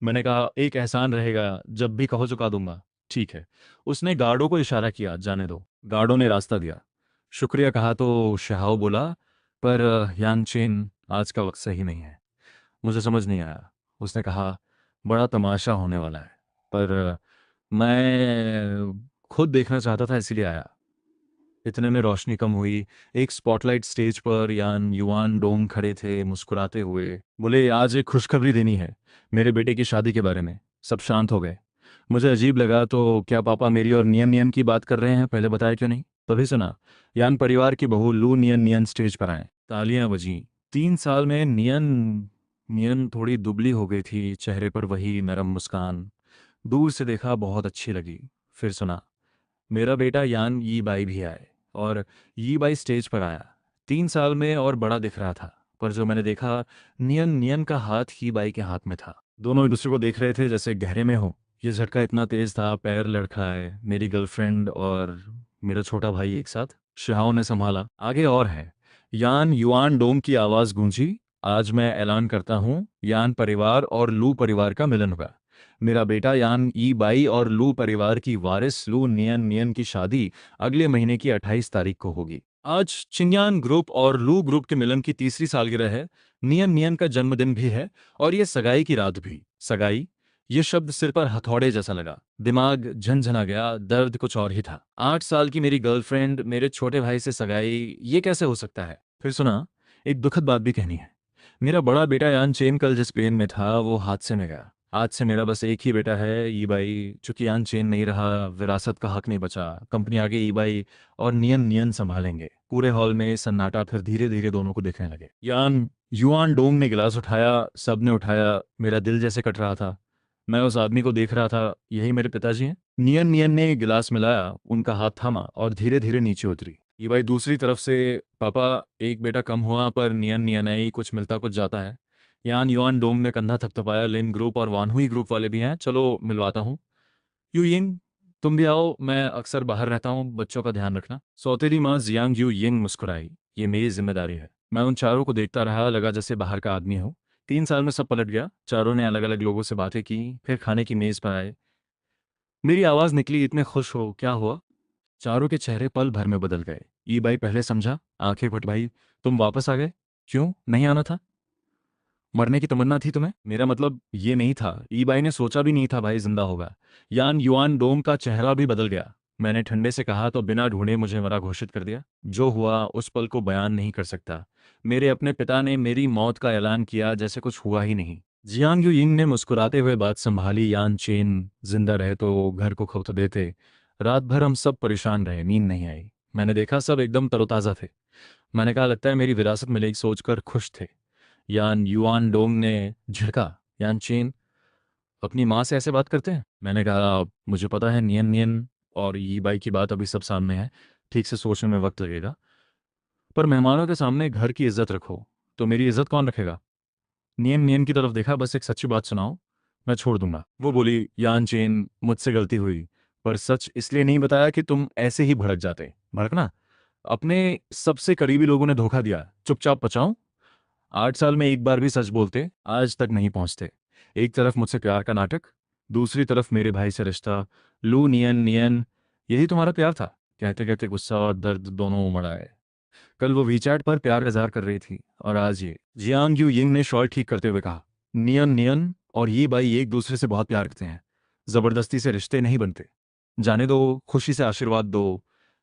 मैंने कहा, एक एहसान रहेगा, जब भी कहो चुका दूंगा। ठीक है। उसने गार्डों को इशारा किया, जाने दो। गार्डों ने रास्ता दिया। शुक्रिया कहा तो शहाओ बोला, पर यानचेन आज का वक्त सही नहीं है। मुझे समझ नहीं आया। उसने कहा, बड़ा तमाशा होने वाला है, पर मैं खुद देखना चाहता था, इसीलिए आया। इतने में रोशनी कम हुई। एक स्पॉटलाइट स्टेज पर यान युआन डोंग खड़े थे मुस्कुराते हुए। बोले, आज एक खुशखबरी देनी है, मेरे बेटे की शादी के बारे में। सब शांत हो गए। मुझे अजीब लगा, तो क्या पापा मेरी और नियन नियन की बात कर रहे हैं, पहले बताया क्यों नहीं? तभी सुना, यान परिवार की बहू लू नियन नियन स्टेज पर आए। तालियां बजीं। 3 साल में नियन नियन थोड़ी दुबली हो गई थी, चेहरे पर वही नरम मुस्कान। दूर से देखा बहुत अच्छी लगी। फिर सुना, मेरा बेटा यान यी बाई भी आए। और यी बाई स्टेज पर आया। 3 साल में और बड़ा दिख रहा था। पर जो मैंने देखा, नियन नियन का हाथ ही बाई के हाथ में था। दोनों एक दूसरे को देख रहे थे जैसे गहरे में हो। ये झटका इतना तेज था, पैर लड़खड़ाए। मेरी गर्लफ्रेंड और मेरा छोटा भाई एक साथ। शिहाओ ने संभाला, आगे और है। यान युआन डोंग की आवाज गूंजी। आज मैं ऐलान करता हूँ, यान परिवार और लू परिवार का मिलन हुआ। मेरा बेटा यान ई बाई और लू परिवार की वारिस लू नियन नियन की शादी अगले महीने की 28 तारीख को होगी। आज चिंयान ग्रुप और लू ग्रुप के मिलन की तीसरी सालगिरह है। नियन नियन का जन्मदिन भी है। और ये सगाई की रात भी। सगाई, ये शब्द सिर पर हथौड़े जैसा लगा। दिमाग झनझना गया। दर्द कुछ और ही था। 8 साल की मेरी गर्लफ्रेंड, मेरे छोटे भाई से सगाई, ये कैसे हो सकता है? फिर सुना, एक दुखद बात भी कहनी है। मेरा बड़ा बेटा यान चेन कल जिस प्लेन में था वो हादसे में गया। आज से मेरा बस एक ही बेटा है, ई बाई। चूंकि यान चेन नहीं रहा, विरासत का हक नहीं बचा। कंपनी आगे ई बाई और नियन नियन संभालेंगे। पूरे हॉल में सन्नाटा। फिर धीरे धीरे दोनों को देखने लगे। यान युआन डोंग ने गिलास उठाया। सबने उठाया। मेरा दिल जैसे कट रहा था। मैं उस आदमी को देख रहा था, यही मेरे पिताजी हैं? नियन नियन ने गिलास मिलाया, उनका हाथ थामा और धीरे धीरे नीचे उतरी। ये भाई दूसरी तरफ से, पापा, एक बेटा कम हुआ पर नियन नियन है ही, कुछ मिलता कुछ जाता है। यान युआन डोंग ने कंधा थपथपाया। लिन ग्रुप और वानहुई ग्रुप वाले भी हैं, चलो मिलवाता हूँ। यू यिंग, तुम भी आओ, मैं अक्सर बाहर रहता हूँ, बच्चों का ध्यान रखना। सौतेली माँ जियांग यू यिंग मुस्कुराई। ये मेरी जिम्मेदारी है। मैं उन चारों को देखता रहा, लगा जैसे बाहर का आदमी हो। 3 साल में सब पलट गया। चारों ने अलग अलग लोगों से बातें की, फिर खाने की मेज पर आए। मेरी आवाज निकली, इतने खुश हो, क्या हुआ? चारों के चेहरे पल भर में बदल गए। ई बाई पहले समझा, आंखें फट भाई। तुम वापस आ गए? क्यों नहीं आना था? मरने की तमन्ना थी तुम्हें? मेरा मतलब ये नहीं था। ई बाई ने सोचा भी नहीं था भाई जिंदा होगा। यान युआन डोम का चेहरा भी बदल गया। मैंने ठंडे से कहा तो बिना ढूंढे मुझे मरा घोषित कर दिया। जो हुआ उस पल को बयान नहीं कर सकता। मेरे अपने पिता ने मेरी मौत का ऐलान किया जैसे कुछ हुआ ही नहीं। जियांग यू यिंग ने मुस्कुराते हुए बात संभाली। यान चेन जिंदा रहे तो घर को खौफ देते। रात भर हम सब परेशान रहे, नींद नहीं आई। मैंने देखा सब एकदम तरोताज़ा थे। मैंने कहा, लगता है मेरी विरासत मिलेगी, सोचकर खुश थे। यान युआन डोंग ने झिड़का, यान चेन अपनी माँ से ऐसे बात करते हैं? मैंने कहा, मुझे पता है, नियन नियन और यी बाई की बात अभी सब सामने है, ठीक से सोचने में वक्त लगेगा। पर मेहमानों के सामने घर की इज्जत रखो। तो मेरी इज्जत कौन रखेगा? नियन नियन की तरफ देखा, बस एक सच्ची बात सुनाओ, मैं छोड़ दूंगा। वो बोली, यान चेन, मुझसे गलती हुई। पर सच इसलिए नहीं बताया कि तुम ऐसे ही भड़क जाते। भड़कना? अपने सबसे करीबी लोगों ने धोखा दिया, चुपचाप बचाऊं? 8 साल में एक बार भी सच बोलते आज तक नहीं पहुंचते। एक तरफ मुझसे प्यार का नाटक, दूसरी तरफ मेरे भाई से रिश्ता। लू नियन नियन, यही तुम्हारा प्यार था? कहते कहते गुस्सा और दर्द दोनों उमड़ आए। कल वो वीचैट पर प्यार का इजहार कर रही थी, और आज ये। जियांग यू यिंग ने शॉर्ट ठीक करते हुए कहा, नियन नियन और ये बाई एक दूसरे से बहुत प्यार करते हैं। जबरदस्ती से रिश्ते नहीं बनते। जाने दो, खुशी से आशीर्वाद दो।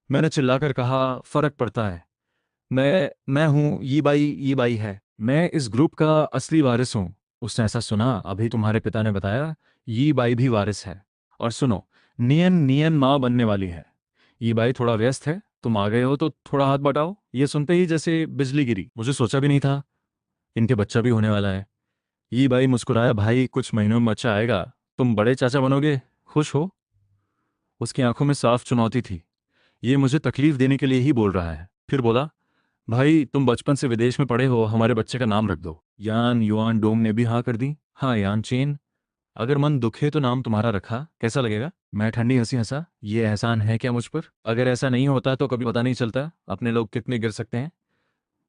मैंने चिल्लाकर कहा, फर्क पड़ता है। मैं हूँ ये बाई है। मैं इस ग्रुप का असली वारिस हूँ। उसने ऐसा सुना, अभी तुम्हारे पिता ने बताया, ये बाई भी वारिस है। और सुनो, नियन नियन माँ बनने वाली है। ये बाई थोड़ा व्यस्त है, तुम आ गए हो तो थोड़ा हाथ बटाओ। ये सुनते ही जैसे बिजली गिरी। मुझे सोचा भी नहीं था इनके बच्चा भी होने वाला है। ये बाई मुस्कुराया, भाई कुछ महीनों में बच्चा आएगा, तुम बड़े चाचा बनोगे, खुश हो? उसकी आंखों में साफ चुनौती थी। ये मुझे तकलीफ देने के लिए ही बोल रहा है। फिर बोला, भाई तुम बचपन से विदेश में पढ़े हो, हमारे बच्चे का नाम रख दो। यान युआन डोंग ने भी हाँ कर दी। हाँ यान चेन, अगर मन दुखे तो नाम तुम्हारा रखा कैसा लगेगा? मैं ठंडी हंसी हंसा, ये एहसान है क्या मुझ पर? अगर ऐसा नहीं होता तो कभी पता नहीं चलता अपने लोग कितने गिर सकते हैं।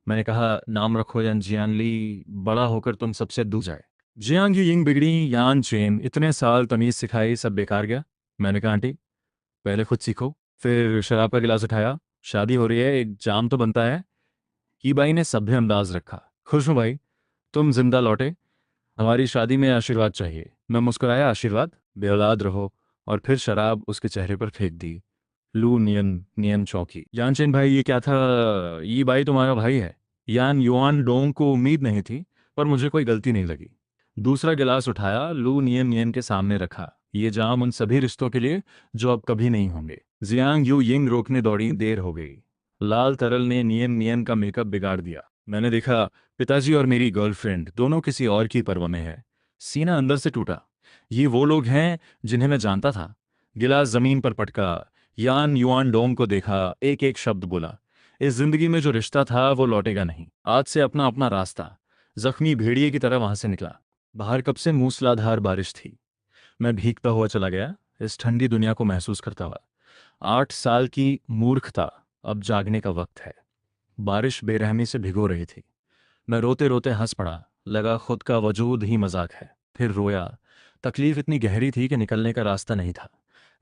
मैंने कहा, नाम रखो यान जियानली, बड़ा होकर तुम सबसे दूर जाए। जियांग यू यिंग बिगड़ी, यान चेन, इतने साल तमीज सिखाई, सब बेकार गया। मैंने कहा, आंटी पहले खुद सीखो। फिर शराब का गिलास उठाया। शादी हो रही है, एक जाम तो बनता है। ही बाई ने सभ्य अंदाज रखा। खुश हूं भाई, तुम जिंदा लौटे। हमारी शादी में आशीर्वाद चाहिए। मैं मुस्कुराया, आशीर्वाद? बेऔलाद रहो। और फिर शराब उसके चेहरे पर फेंक दी। लू नियन नियन चौकी। यानचेन भाई ये क्या था? ये भाई तुम्हारा भाई है। यान युआन डोंग को उम्मीद नहीं थी, पर मुझे कोई गलती नहीं लगी। दूसरा गिलास उठाया, लू नियन नियन के सामने रखा। ये जाम उन सभी रिश्तों के लिए जो अब कभी नहीं होंगे। जियांग यू यिंग रोकने दौड़ी, देर हो गई। लाल तरल ने नियन नियन का मेकअप बिगाड़ दिया। मैंने देखा पिताजी और मेरी गर्लफ्रेंड दोनों किसी और की परवाह में है। सीना अंदर से टूटा। ये वो लोग हैं जिन्हें मैं जानता था। गिलास जमीन पर पटका। यान युआन डोंग को देखा, एक एक शब्द बोला। इस जिंदगी में जो रिश्ता था वो लौटेगा नहीं। आज से अपना अपना रास्ता। जख्मी भेड़िए की तरह वहां से निकला। बाहर कब से मूसलाधार बारिश थी। मैं भीगता हुआ चला गया, इस ठंडी दुनिया को महसूस करता हुआ। 8 साल की मूर्खता, अब जागने का वक्त है। बारिश बेरहमी से भिगो रही थी। मैं रोते रोते हंस पड़ा। लगा खुद का वजूद ही मजाक है। फिर रोया। तकलीफ इतनी गहरी थी कि निकलने का रास्ता नहीं था।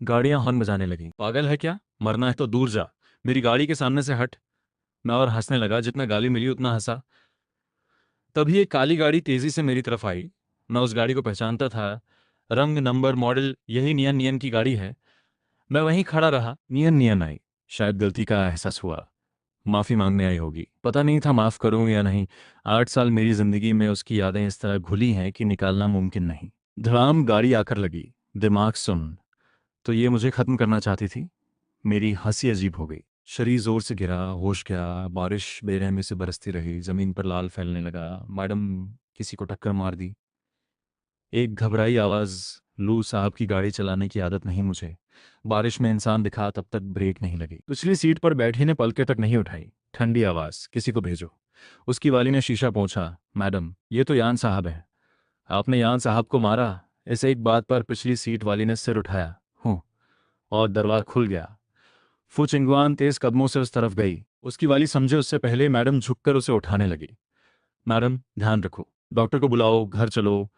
गाड़ियां हॉर्न बजाने लगी। पागल है क्या? मरना है तो दूर जा, मेरी गाड़ी के सामने से हट। मैं और हंसने लगा, जितना गाली मिली उतना हंसा। तभी एक काली गाड़ी तेजी से मेरी तरफ आई। मैं उस गाड़ी को पहचानता था। रंग, नंबर, मॉडल यही नियन नियन की गाड़ी है। मैं वहीं खड़ा रहा। नियन नियन आई। शायद गलती का एहसास हुआ। माफी मांगने आई होगी। पता नहीं था माफ करूं या नहीं। 8 साल मेरी जिंदगी में उसकी यादें इस तरह घुली हैं कि निकालना मुमकिन नहीं। धड़ाम गाड़ी आकर लगी। दिमाग सुन। तो ये मुझे खत्म करना चाहती थी। मेरी हंसी अजीब हो गई। शरीर जोर से गिरा, होश गया। बारिश बेरहमी से बरसती रही। जमीन पर लाल फैलने लगा। मैडम किसी को टक्कर मार दी। एक घबराई आवाज। लू साहब की गाड़ी चलाने की आदत नहीं मुझे। बारिश में इंसान दिखा तब तक ब्रेक नहीं लगी। पिछली सीट पर बैठी ने पलके तक नहीं उठाई। ठंडी आवाज, किसी को भेजो। उसकी वाली ने शीशा पोंछा। मैडम ये तो यान साहब हैं। आपने यान साहब को मारा? इस एक बात पर पिछली सीट वाली ने सिर उठाया। हूँ। और दरवाजा खुल गया। फु चिंगवान तेज कदमों से उस तरफ गई। उसकी वाली समझे उससे पहले मैडम झुककर उसे उठाने लगी। मैडम ध्यान रखो, डॉक्टर को बुलाओ, घर चलो।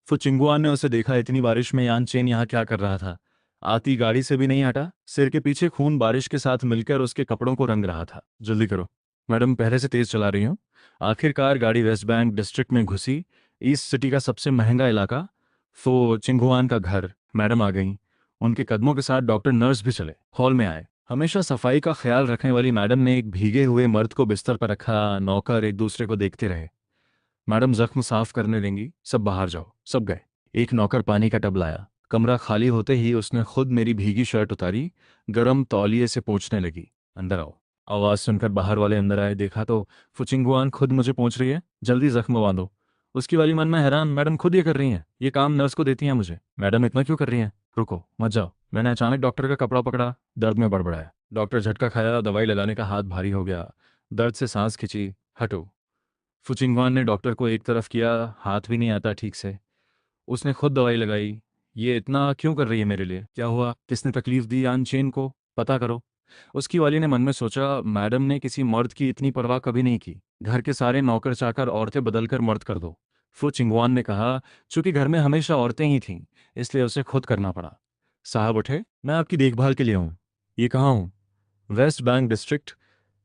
फुचिंगुआ ने उसे देखा। इतनी बारिश में यान चेन यहाँ क्या कर रहा था? आती गाड़ी से भी नहीं हटा। सिर के पीछे खून बारिश के साथ मिलकर उसके कपड़ों को रंग रहा था। जल्दी करो। मैडम पहले से तेज चला रही हूँ। आखिरकार गाड़ी वेस्ट बैंक डिस्ट्रिक्ट में घुसी। ईस्ट सिटी का सबसे महंगा इलाका। फो चिंगुआन का घर। मैडम आ गई। उनके कदमों के साथ डॉक्टर, नर्स भी चले। हॉल में आए। हमेशा सफाई का ख्याल रखने वाली मैडम ने एक भीगे हुए मर्द को बिस्तर पर रखा। नौकर एक दूसरे को देखते रहे। मैडम जख्म साफ करने लेंगी, सब बाहर जाओ। सब गए। एक नौकर पानी का टब लाया। कमरा खाली होते ही उसने खुद मेरी भीगी शर्ट उतारी। गरम तौलिए से पोंछने लगी। अंदर आओ। आवाज सुनकर बाहर वाले अंदर आए। देखा तो फुचिंगुआन खुद मुझे पोंछ रही है। जल्दी जख्म बांधो। उसकी वाली मन में हैरान, मैडम खुद ये कर रही हैं? ये काम नर्स को देती हैं मुझे। मैडम इतना क्यों कर रही हैं? रुको मत जाओ। मैंने अचानक डॉक्टर का कपड़ा पकड़ा। दर्द में बड़बड़ाया। डॉक्टर झटका खाया। दवाई लगाने का हाथ भारी हो गया। दर्द से सांस खिंची। हटो। फुचिंगवान ने डॉक्टर को एक तरफ किया। हाथ भी नहीं आता ठीक से। उसने खुद दवाई लगाई। ये इतना क्यों कर रही है मेरे लिए? क्या हुआ? किसने तकलीफ दी अनचेन को? पता करो। उसकी वाली ने मन में सोचा, मैडम ने किसी मर्द की इतनी परवाह कभी नहीं की। घर के सारे नौकर चाकर औरतें बदलकर मर्द कर दो। फु चिंगवान ने कहा। चूंकि घर में हमेशा औरतें ही थीं, इसलिए उसे खुद करना पड़ा। साहब उठे। मैं आपकी देखभाल के लिए हूँ। ये कहाँ हूँ? West Bank district,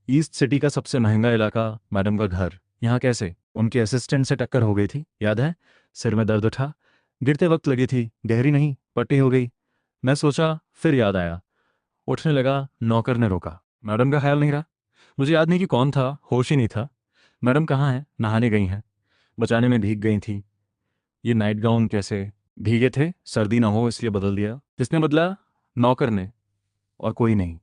east city का सबसे महंगा इलाका, मैडम का घर। यहाँ कैसे? उनके असिस्टेंट से टक्कर हो गई थी, याद है? सिर में दर्द उठा। गिरते वक्त लगी थी, गहरी नहीं, पट्टी हो गई। मैं सोचा, फिर याद आया। उठने लगा। नौकर ने रोका। मैडम का ख्याल नहीं रहा। मुझे याद नहीं कि कौन था, होश ही नहीं था। मैडम कहाँ हैं? नहाने गई हैं। बचाने में भीग गई थी। ये नाइट गाउन कैसे? भीगे थे, सर्दी ना हो इसलिए बदल दिया। किसने बदला? नौकर ने। और कोई नहीं।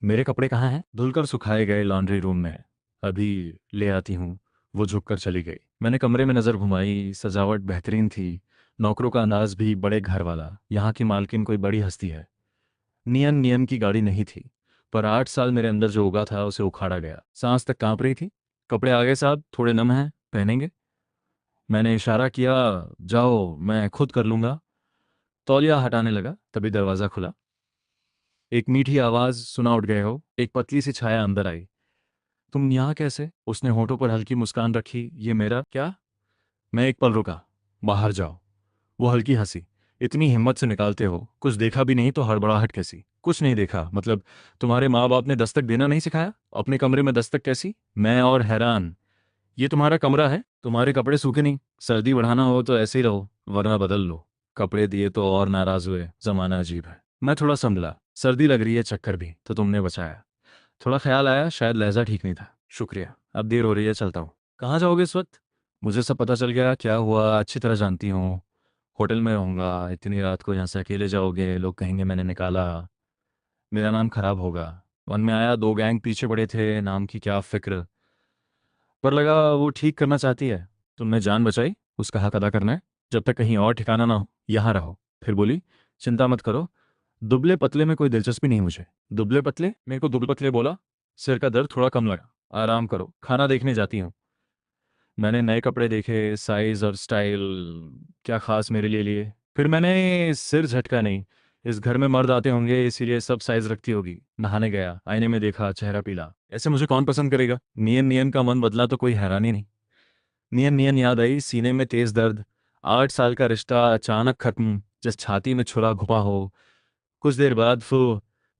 मेरे कपड़े कहाँ हैं? धुलकर सुखाए गए लॉन्ड्री रूम में। अभी ले आती हूँ। वो झुककर चली गई। मैंने कमरे में नज़र घुमाई। सजावट बेहतरीन थी। नौकरों का अंदाज भी बड़े घर वाला। यहाँ की मालकिन कोई बड़ी हस्ती है। नियन नियन की गाड़ी नहीं थी, पर 8 साल मेरे अंदर जो उगा था उसे उखाड़ा गया। सांस तक कांप रही थी। कपड़े आगे साहब, थोड़े नम हैं, पहनेंगे? मैंने इशारा किया। जाओ, मैं खुद कर लूँगा। तौलिया हटाने लगा, तभी दरवाज़ा खुला। एक मीठी आवाज़, सुना उठ गए हो? एक पतली सी छाया अंदर आई। तुम यहाँ कैसे? उसने होठों पर हल्की मुस्कान रखी। ये मेरा क्या? मैं एक पल रुका। बाहर जाओ। वो हल्की हंसी। इतनी हिम्मत से निकालते हो? कुछ देखा भी नहीं तो हड़बड़ाहट कैसी? कुछ नहीं देखा मतलब? तुम्हारे माँ बाप ने दस्तक देना नहीं सिखाया? अपने कमरे में दस्तक कैसी? मैं और हैरान। ये तुम्हारा कमरा है? तुम्हारे कपड़े सूखे नहीं? सर्दी बढ़ाना हो तो ऐसे ही रहो, वरना बदल लो। कपड़े दिए तो और नाराज हुए। जमाना अजीब है। मैं थोड़ा संभला। सर्दी लग रही है, चक्कर भी, तो तुमने बचाया। थोड़ा ख्याल आया, शायद लहजा ठीक नहीं था। शुक्रिया। अब देर हो रही है, चलता हूँ। कहाँ जाओगे इस वक्त? मुझे सब पता चल गया, क्या हुआ अच्छी तरह जानती हूँ। होटल में रहूँगा, इतनी रात को यहाँ से अकेले जाओगे, लोग कहेंगे मैंने निकाला, मेरा नाम खराब होगा। वन में आया, दो गैंग पीछे पड़े थे, नाम की क्या फिक्र, पर लगा वो ठीक करना चाहती है। तुमने जान बचाई, उसका हक अदा करना है। जब तक कहीं और ठिकाना ना हो, यहाँ रहो। फिर बोली, चिंता मत करो, दुबले पतले में कोई दिलचस्पी नहीं मुझे। दुबले पतले? मेरे को दुबले पतले बोला? सिर का दर्द थोड़ा कम लगा। आराम करो, खाना देखने जाती हूँ। मैंने नए कपड़े देखे, साइज और स्टाइल क्या खास मेरे लिए। फिर मैंने सिर झटका नहीं, इस घर में मर्द आते होंगे इसीलिए सब साइज रखती होगी। नहाने गया, आईने में देखा, चेहरा पीला। ऐसे मुझे कौन पसंद करेगा? नियन नियन का मन बदला तो कोई हैरानी नहीं। नियन नियन याद आई, सीने में तेज दर्द। 8 साल का रिश्ता अचानक खत्म, जिस छाती में छुरा घुपा हो। कुछ देर बाद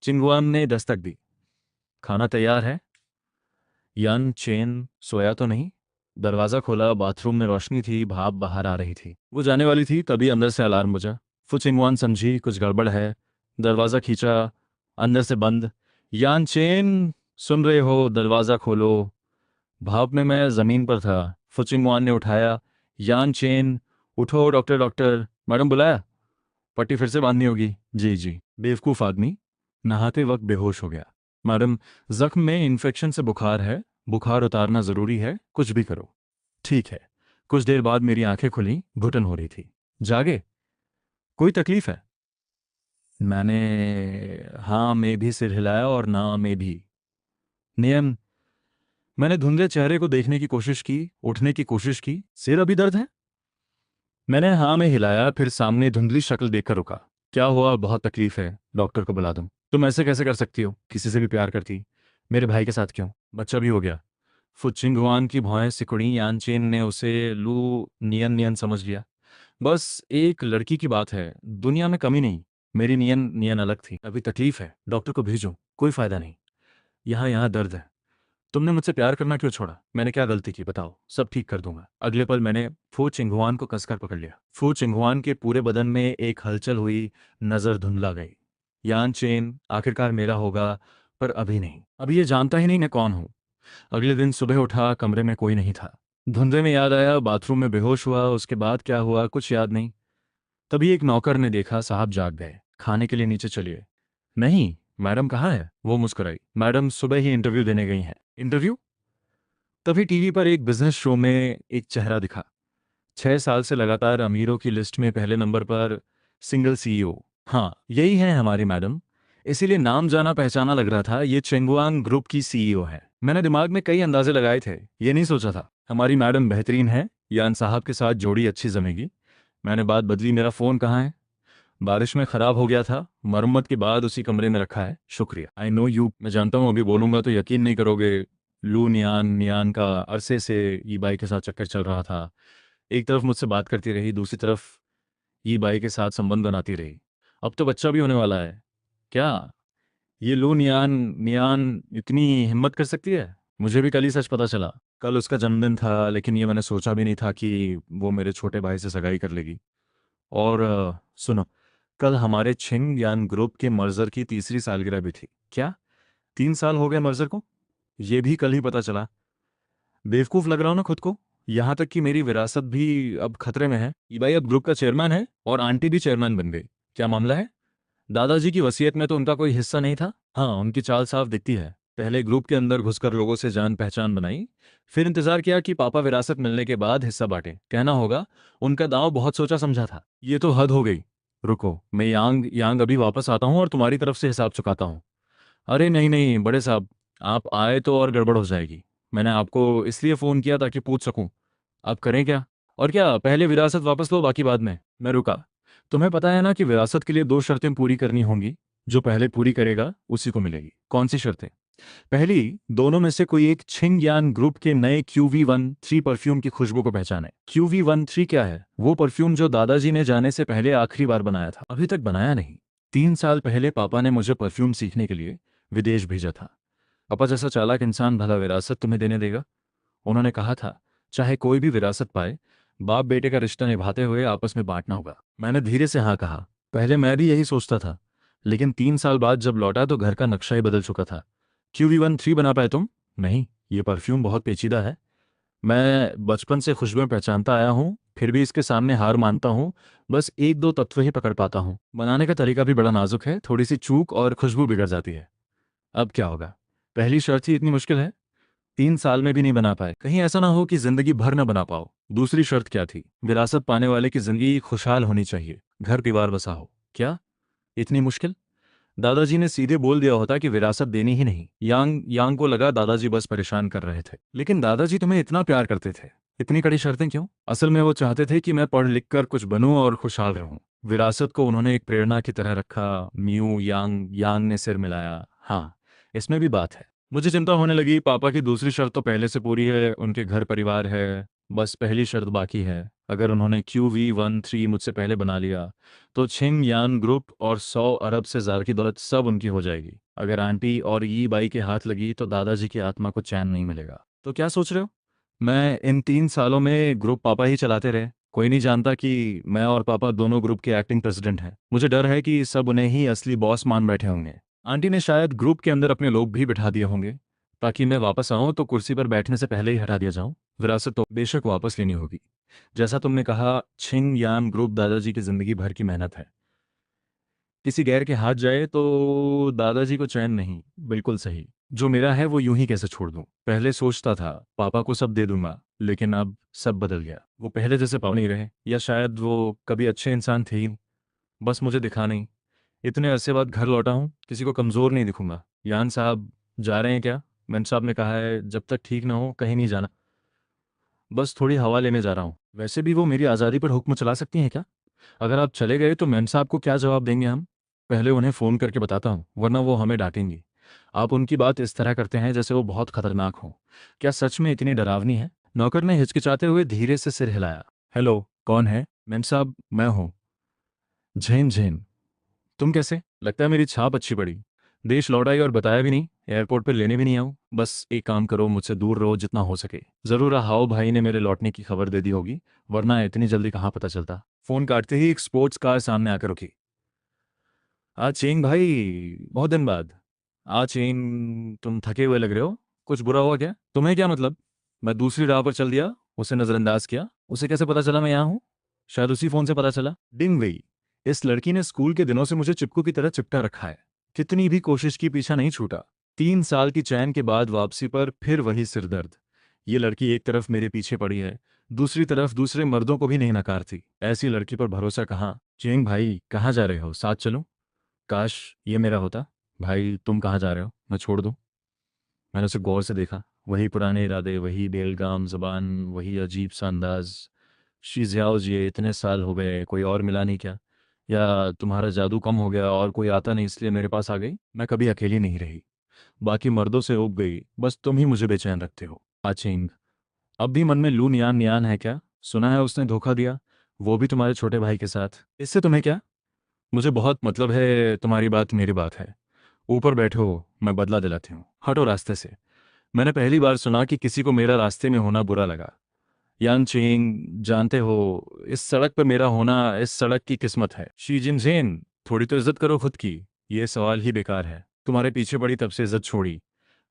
चिंगुआन ने दस्तक दी। खाना तैयार है? यान चेन सोया तो नहीं? दरवाज़ा खोला, बाथरूम में रोशनी थी, भाप बाहर आ रही थी। वो जाने वाली थी, तभी अंदर से अलार्म बजा। चिंगुआन समझी कुछ गड़बड़ है, दरवाज़ा खींचा, अंदर से बंद। यान चेन, सुन रहे हो? दरवाज़ा खोलो। भाप में मैं ज़मीन पर था। फुचिंगवान ने उठाया। यान चेन, उठो, डॉक्टर डॉक्टर। मैडम बुलाया? पट्टी फिर से बांधनी होगी। जी जी। बेवकूफ़ आदमी, नहाते वक्त बेहोश हो गया। मैडम, जख्म में इन्फेक्शन से बुखार है, बुखार उतारना ज़रूरी है, कुछ भी करो। ठीक है। कुछ देर बाद मेरी आंखें खुली, घुटन हो रही थी। जागे? कोई तकलीफ है? मैंने हाँ में भी सिर हिलाया और ना में भी। नियम। मैंने धुंधले चेहरे को देखने की कोशिश की, उठने की कोशिश की। सिर अभी दर्द है? मैंने हाँ में हिलाया, फिर सामने धुंधली शक्ल देखकर रुका। क्या हुआ? बहुत तकलीफ है, डॉक्टर को बुला दूं? तुम ऐसे कैसे कर सकती हो? किसी से भी प्यार करती, मेरे भाई के साथ क्यों? बच्चा भी हो गया। फुचिंगुआन की भौहें सिकुड़ी, यानचेन ने उसे लू नियन नियन समझ लिया। बस एक लड़की की बात है, दुनिया में कमी नहीं। मेरी नियन नियन अलग थी। अभी तकलीफ है, डॉक्टर को भेजो। कोई फायदा नहीं, यहाँ यहाँ दर्द है। तुमने मुझसे प्यार करना क्यों छोड़ा? मैंने क्या गलती की बताओ, सब ठीक कर दूंगा। अगले पल मैंने फू चिंगुआन को कसकर पकड़ लिया। फू चिंगुआन के पूरे बदन में एक हलचल हुई, नजर धुंधला गई। यान चेन आखिरकार मेरा होगा, पर अभी नहीं। अभी ये जानता ही नहीं मैं कौन हूँ। अगले दिन सुबह उठा, कमरे में कोई नहीं था। धुंधले में याद आया, बाथरूम में बेहोश हुआ, उसके बाद क्या हुआ कुछ याद नहीं। तभी एक नौकर ने देखा, साहब जाग गए, खाने के लिए नीचे चलिए। नहीं, मैडम कहाँ है? वो मुस्कुराई। मैडम सुबह ही इंटरव्यू देने गई हैं। इंटरव्यू? तभी टीवी पर एक बिजनेस शो में एक चेहरा दिखा। 6 साल से लगातार अमीरों की लिस्ट में पहले नंबर पर, सिंगल सीईओ। हाँ, यही है हमारी मैडम। इसीलिए नाम जाना पहचाना लग रहा था, ये चेंगुआंग ग्रुप की सीईओ है। मैंने दिमाग में कई अंदाजे लगाए थे, ये नहीं सोचा था हमारी मैडम बेहतरीन है, यान साहब के साथ जोड़ी अच्छी जमेगी। मैंने बात बदली। मेरा फ़ोन कहाँ है? बारिश में ख़राब हो गया था, मरम्मत के बाद उसी कमरे में रखा है। शुक्रिया। I know you. मैं जानता हूँ अभी बोलूँगा तो यकीन नहीं करोगे। लू नियान नियान का अरसे से ई बाई के साथ चक्कर चल रहा था। एक तरफ मुझसे बात करती रही, दूसरी तरफ ई बाई के साथ संबंध बनाती रही। अब तो बच्चा भी होने वाला है। क्या ये लू नियान नियान इतनी हिम्मत कर सकती है? मुझे भी कल ही सच पता चला। कल उसका जन्मदिन था, लेकिन ये मैंने सोचा भी नहीं था कि वो मेरे छोटे भाई से सगाई कर लेगी। और सुनो, कल हमारे छिंग यान ग्रुप के मर्जर की तीसरी सालगिरह भी थी। क्या 3 साल हो गए मर्जर को? ये भी कल ही पता चला। बेवकूफ़ लग रहा हूँ ना खुद को? यहाँ तक कि मेरी विरासत भी अब खतरे में है। ये भाई अब ग्रुप का चेयरमैन है और आंटी भी चेयरमैन बन गई। क्या मामला है? दादाजी की वसीयत में तो उनका कोई हिस्सा नहीं था। हाँ, उनकी चाल साफ दिखती है। पहले ग्रुप के अंदर घुसकर लोगों से जान पहचान बनाई, फिर इंतजार किया कि पापा विरासत मिलने के बाद हिस्सा बांटे। कहना होगा उनका दांव बहुत सोचा समझा था। ये तो हद हो गई। रुको, मैं यांग यांग अभी वापस आता हूँ और तुम्हारी तरफ से हिसाब चुकाता हूँ। अरे नहीं नहीं बड़े साहब, आप आए तो और गड़बड़ हो जाएगी। मैंने आपको इसलिए फ़ोन किया ताकि पूछ सकूं, आप करें क्या? और क्या, पहले विरासत वापस लो, बाकी बाद में। मैं रुका। तुम्हें पता है ना कि विरासत के लिए 2 शर्तें पूरी करनी होंगी। जो पहले पूरी करेगा उसी को मिलेगी। कौन सी शर्तें? पहली, दोनों में से कोई एक छिंग यान ग्रुप के नए QV13 परफ्यूम की खुशबू को पहचाने। QV13 क्या है? वो परफ्यूम जो दादाजी ने जाने से पहले आखिरी बार बनाया था। अभी तक बनाया नहीं। 3 साल पहले पापा ने मुझे परफ्यूम सीखने के लिए विदेश भेजा था। पापा जैसा चालाक इंसान भला विरासत तुम्हें देने देगा? उन्होंने कहा था, चाहे कोई भी विरासत पाए, बाप बेटे का रिश्ता निभाते हुए आपस में बांटना होगा। मैंने धीरे से हाँ कहा। पहले मैं भी यही सोचता था, लेकिन 3 साल बाद जब लौटा तो घर का नक्शा ही बदल चुका था। QV13 बना पाए तुम? नहीं, ये परफ्यूम बहुत पेचीदा है। मैं बचपन से खुशबुएं पहचानता आया हूँ, फिर भी इसके सामने हार मानता हूँ। बस एक दो तत्व ही पकड़ पाता हूँ। बनाने का तरीका भी बड़ा नाजुक है, थोड़ी सी चूक और खुशबू बिगड़ जाती है। अब क्या होगा? पहली शर्त ही इतनी मुश्किल है? 3 साल में भी नहीं बना पाए, कहीं ऐसा ना हो कि जिंदगी भर न बना पाओ। दूसरी शर्त क्या थी? विरासत पाने वाले की जिंदगी खुशहाल होनी चाहिए, घर परिवार बसा हो। क्या इतनी मुश्किल? दादाजी ने सीधे बोल दिया होता कि विरासत देनी ही नहीं। यांग यांग को लगा दादाजी बस परेशान कर रहे थे। लेकिन दादाजी तुम्हें इतना प्यार करते थे, इतनी कड़ी शर्तें क्यों? असल में वो चाहते थे कि मैं पढ़ लिख कर कुछ बनूं और खुशहाल रहूं। विरासत को उन्होंने एक प्रेरणा की तरह रखा। म्यू यांग यांग ने सिर मिलाया। हाँ, इसमें भी बात है। मुझे चिंता होने लगी। पापा की दूसरी शर्त तो पहले से पूरी है, उनके घर परिवार है। बस पहली शर्त बाकी है। अगर उन्होंने QV13 मुझसे पहले बना लिया तो छिंग यान ग्रुप और 100 अरब से ज़्यादा की दौलत सब उनकी हो जाएगी। अगर आंटी और ये बाई के हाथ लगी तो दादाजी की आत्मा को चैन नहीं मिलेगा। तो क्या सोच रहे हो? मैं इन 3 सालों में ग्रुप पापा ही चलाते रहे। कोई नहीं जानता कि मैं और पापा दोनों ग्रुप के एक्टिंग प्रेसिडेंट हैं। मुझे डर है कि सब उन्हें ही असली बॉस मान बैठे होंगे। आंटी ने शायद ग्रुप के अंदर अपने लोग भी बिठा दिए होंगे ताकि मैं वापस आऊं तो कुर्सी पर बैठने से पहले ही हटा दिया जाऊं। विरासत तो बेशक वापस लेनी होगी। जैसा तुमने कहा, छिंग यान ग्रुप दादाजी की जिंदगी भर की मेहनत है। किसी गैर के हाथ जाए तो दादाजी को चैन नहीं। बिल्कुल सही। जो मेरा है वो यूं ही कैसे छोड़ दूं? पहले सोचता था पापा को सब दे दूंगा, लेकिन अब सब बदल गया। वो पहले जैसे पापा नहीं रहे, या शायद वो कभी अच्छे इंसान थे ही, बस मुझे दिखा नहीं। इतने अरसे बाद घर लौटा हूँ, किसी को कमज़ोर नहीं दिखूंगा। यान साहब जा रहे हैं क्या? मैन साहब ने कहा है जब तक ठीक ना हो कहीं नहीं जाना। बस थोड़ी हवा लेने जा रहा हूँ। वैसे भी वो मेरी आज़ादी पर हुक्म चला सकती हैं क्या? अगर आप चले गए तो मैन साहब को क्या जवाब देंगे हम? पहले उन्हें फ़ोन करके बताता हूँ, वरना वो हमें डांटेंगी। आप उनकी बात इस तरह करते हैं जैसे वो बहुत खतरनाक हो। क्या सच में इतनी डरावनी है? नौकर ने हिचकिचाते हुए धीरे से सिर हिलाया। हेलो, कौन है? मैन साहब, मैं हूँ झेन झेन। तुम कैसे? लगता है मेरी छाप अच्छी पड़ी। देश लौट आई और बताया भी नहीं, एयरपोर्ट पे लेने भी नहीं आऊँ। बस एक काम करो, मुझसे दूर रहो जितना हो सके। जरूर हाओ भाई ने मेरे लौटने की खबर दे दी होगी, वरना इतनी जल्दी कहाँ पता चलता। फोन काटते ही एक स्पोर्ट्स कार सामने आकर रुकी। आज चेंग भाई, बहुत दिन बाद। आज चेंग, तुम थके हुए लग रहे हो। कुछ बुरा हुआ क्या? तुम्हें क्या मतलब? मैं दूसरी राह पर चल दिया, उसे नजरअंदाज किया। उसे कैसे पता चला मैं यहाँ हूँ? शायद उसी फोन से पता चला। डिंग वही। इस लड़की ने स्कूल के दिनों से मुझे चिपकू की तरह चिपटा रखा है। कितनी भी कोशिश की, पीछा नहीं छूटा। 3 साल की चैन के बाद वापसी पर फिर वही सिरदर्द। ये लड़की एक तरफ मेरे पीछे पड़ी है, दूसरी तरफ दूसरे मर्दों को भी नहीं नकारती। ऐसी लड़की पर भरोसा कहाँ? चेंग भाई, कहाँ जा रहे हो? साथ चलो। काश ये मेरा होता। भाई तुम कहाँ जा रहे हो? मैं छोड़ दूँ? मैंने उसे गौर से देखा। वही पुराने इरादे, वही बेलगाम जबान, वही अजीब सा अंदाज। शीज़ियाओ जी, इतने साल हो गए, कोई और मिला नहीं क्या? या तुम्हारा जादू कम हो गया और कोई आता नहीं इसलिए मेरे पास आ गई? मैं कभी अकेली नहीं रही, बाकी मर्दों से उब गई, बस तुम ही मुझे बेचैन रखते हो। आचिंग, अब भी मन में लू नियान नियान है क्या? सुना है उसने धोखा दिया, वो भी तुम्हारे छोटे भाई के साथ। इससे तुम्हें क्या? मुझे बहुत मतलब है, तुम्हारी बात मेरी बात है। ऊपर बैठो, मैं बदला दिलाती हूँ। हटो रास्ते से। मैंने पहली बार सुना कि किसी को मेरा रास्ते में होना बुरा लगा। यान चेंग, जानते हो, इस सड़क पर मेरा होना इस सड़क की किस्मत है। शी जिनजेन, थोड़ी तो इज्जत करो खुद की। ये सवाल ही बेकार है। तुम्हारे पीछे पड़ी तब से इज्जत छोड़ी।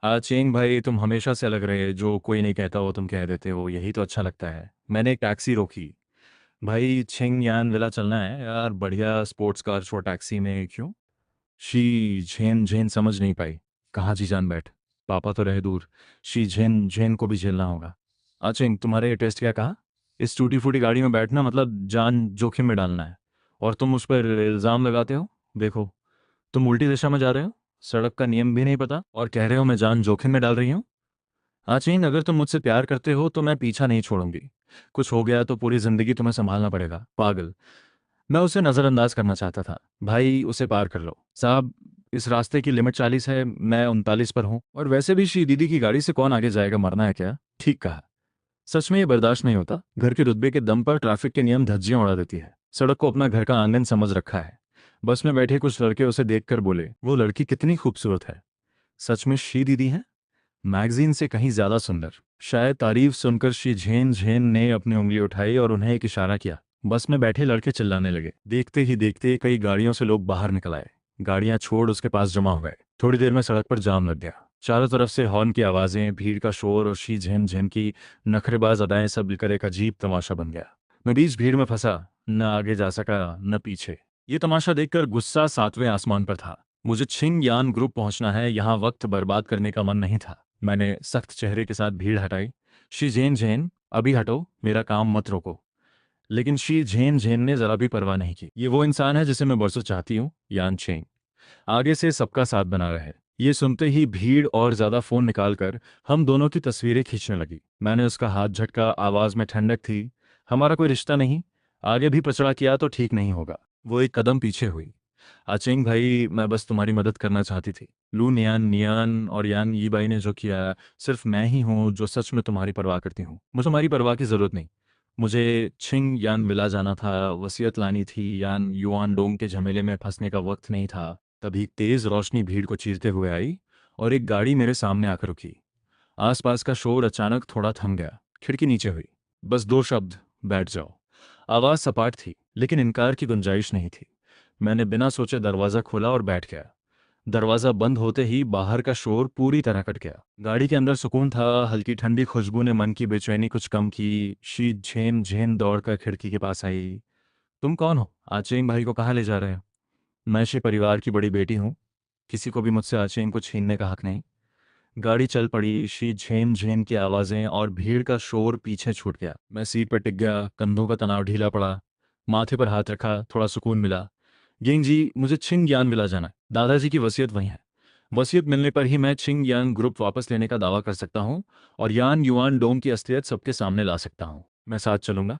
चेंग भाई, तुम हमेशा से अलग रहे, जो कोई नहीं कहता वो तुम कह देते हो, यही तो अच्छा लगता है। मैंने एक टैक्सी रोकी। भाई छिंग यान विला चलना है यार, बढ़िया स्पोर्ट्स कार शो टैक्सी में क्यों? शी झेन झेन समझ नहीं पाई। कहाँ जी जान बैठ। पापा तो रहे दूर, शी झेन झेन को भी झेलना होगा। अच्छा, तुम्हारे टेस्ट क्या कहा? इस टूटी फूटी गाड़ी में बैठना मतलब जान जोखिम में डालना है, और तुम उस पर इल्ज़ाम लगाते हो। देखो, तुम उल्टी दिशा में जा रहे हो, सड़क का नियम भी नहीं पता, और कह रहे हो मैं जान जोखिम में डाल रही हूँ। आचीन, अगर तुम मुझसे प्यार करते हो तो मैं पीछा नहीं छोड़ूंगी। कुछ हो गया तो पूरी जिंदगी तुम्हें संभालना पड़ेगा। पागल। मैं उसे नज़रअंदाज करना चाहता था। भाई उसे पार कर लो। साहब, इस रास्ते की लिमिट 40 है, मैं 39 पर हूँ, और वैसे भी शी दीदी की गाड़ी से कौन आगे जाएगा, मरना है क्या? ठीक कहा। सच में ये बर्दाश्त नहीं होता। घर के रुतबे के दम पर ट्रैफिक के नियम धज्जियां उड़ा देती है। सड़क को अपना घर का आंगन समझ रखा है। बस में बैठे कुछ लड़के उसे देखकर बोले, वो लड़की कितनी खूबसूरत है। सच में शी दीदी है? मैगजीन से कहीं ज्यादा सुंदर। शायद तारीफ सुनकर शी झेन झेन ने अपनी उंगली उठाई और उन्हें एक इशारा किया। बस में बैठे लड़के चिल्लाने लगे। देखते ही देखते कई गाड़ियों से लोग बाहर निकल आए। गाड़ियां छोड़ उसके पास जमा हो गए। थोड़ी देर में सड़क पर जाम लग गया। चारों तरफ से हॉर्न की आवाज़ें, भीड़ का शोर और शी झेम झेम की नखरेबाज अदाएं सब मिलकर एक अजीब तमाशा बन गया। मैं बीच भीड़ में फंसा, न आगे जा सका न पीछे। ये तमाशा देखकर गुस्सा 7वें आसमान पर था। मुझे छिंग यान ग्रुप पहुंचना है, यहाँ वक्त बर्बाद करने का मन नहीं था। मैंने सख्त चेहरे के साथ भीड़ हटाई। शी झेन झेन, अभी हटो, मेरा काम मत रोको। लेकिन शी झेन झेन ने जरा भी परवाह नहीं की। ये वो इंसान है जिसे मैं बरसों चाहती हूँ, यान चेंग। आगे से सबका साथ बना रहे। ये सुनते ही भीड़ और ज्यादा फोन निकालकर हम दोनों की तस्वीरें खींचने लगी। मैंने उसका हाथ झटका, आवाज में ठंडक थी। हमारा कोई रिश्ता नहीं, आगे भी पचड़ा किया तो ठीक नहीं होगा। वो एक कदम पीछे हुई। आचेंग भाई, मैं बस तुम्हारी मदद करना चाहती थी। लू नियान नियान और यान यी बाई ने जो किया, सिर्फ मैं ही हूँ जो सच में तुम्हारी परवाह करती हूँ। मुझे तुम्हारी परवाह की जरूरत नहीं। मुझे छिंग यान मिला जाना था, वसीयत लानी थी। यान युआन डोंग के झमेले में फंसने का वक्त नहीं था। तभी तेज रोशनी भीड़ को चीरते हुए आई और एक गाड़ी मेरे सामने आकर रुकी। आसपास का शोर अचानक थोड़ा थम गया। खिड़की नीचे हुई। बस दो शब्द, बैठ जाओ। आवाज सपाट थी, लेकिन इनकार की गुंजाइश नहीं थी। मैंने बिना सोचे दरवाज़ा खोला और बैठ गया। दरवाज़ा बंद होते ही बाहर का शोर पूरी तरह कट गया। गाड़ी के अंदर सुकून था। हल्की ठंडी खुशबू ने मन की बेचैनी कुछ कम की। शीत झेम झेम दौड़कर खिड़की के पास आई। तुम कौन हो? आचेंग भाई को कहाँ ले जा रहे हो? मैं शे परिवार की बड़ी बेटी हूँ। किसी को भी मुझसे आचेंग को छीनने का हक नहीं। गाड़ी चल पड़ी। शी झेम झेम की आवाज़ें और भीड़ का शोर पीछे छूट गया। मैं सीट पर टिक गया, कंधों का तनाव ढीला पड़ा। माथे पर हाथ रखा, थोड़ा सुकून मिला। यिंग जी, मुझे छिंग यान मिला जाना है। दादाजी की वसीयत वही है। वसीयत मिलने पर ही मैं छिंग यान ग्रुप वापस लेने का दावा कर सकता हूँ और यान युआन डोंग की असलियत सबके सामने ला सकता हूँ। मैं साथ चलूंगा।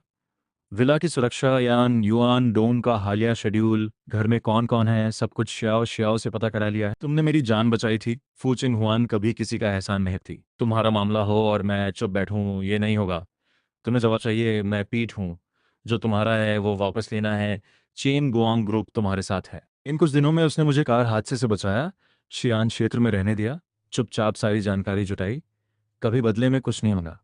विला की सुरक्षा, यान युआन डोंग का हालिया शेड्यूल, घर में कौन कौन है, सब कुछ श्याओ श्याओ से पता करा लिया है। तुमने मेरी जान बचाई थी। फूचिंग हुआन कभी किसी का एहसान नहीं थी। तुम्हारा मामला हो और मैं चुप बैठूं, ये नहीं होगा। तुम्हें जवाब चाहिए, मैं पीठ हूँ। जो तुम्हारा है वो वापस लेना है। चेन गुआंग ग्रुप तुम्हारे साथ है। इन कुछ दिनों में उसने मुझे कार हादसे से बचाया, शियान क्षेत्र में रहने दिया, चुपचाप सारी जानकारी जुटाई, कभी बदले में कुछ नहीं मांगा।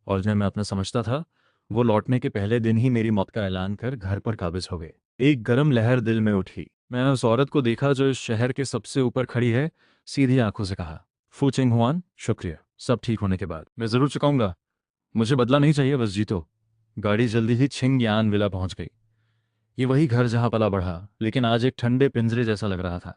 और जब मैं अपना समझता था, वो लौटने के पहले दिन ही मेरी मौत का ऐलान कर घर पर काबिज हो गए। एक गर्म लहर दिल में उठी। मैंने उस औरत को देखा जो इस शहर के सबसे ऊपर खड़ी है। सीधी आंखों से कहा, फू चिंग हुआन, शुक्रिया। सब ठीक होने के बाद मैं जरूर चुकाऊंगा। मुझे बदला नहीं चाहिए, बस जीतो। गाड़ी जल्दी ही छिंग यान विला पहुंच गई। ये वही घर जहां पला बढ़ा, लेकिन आज एक ठंडे पिंजरे जैसा लग रहा था।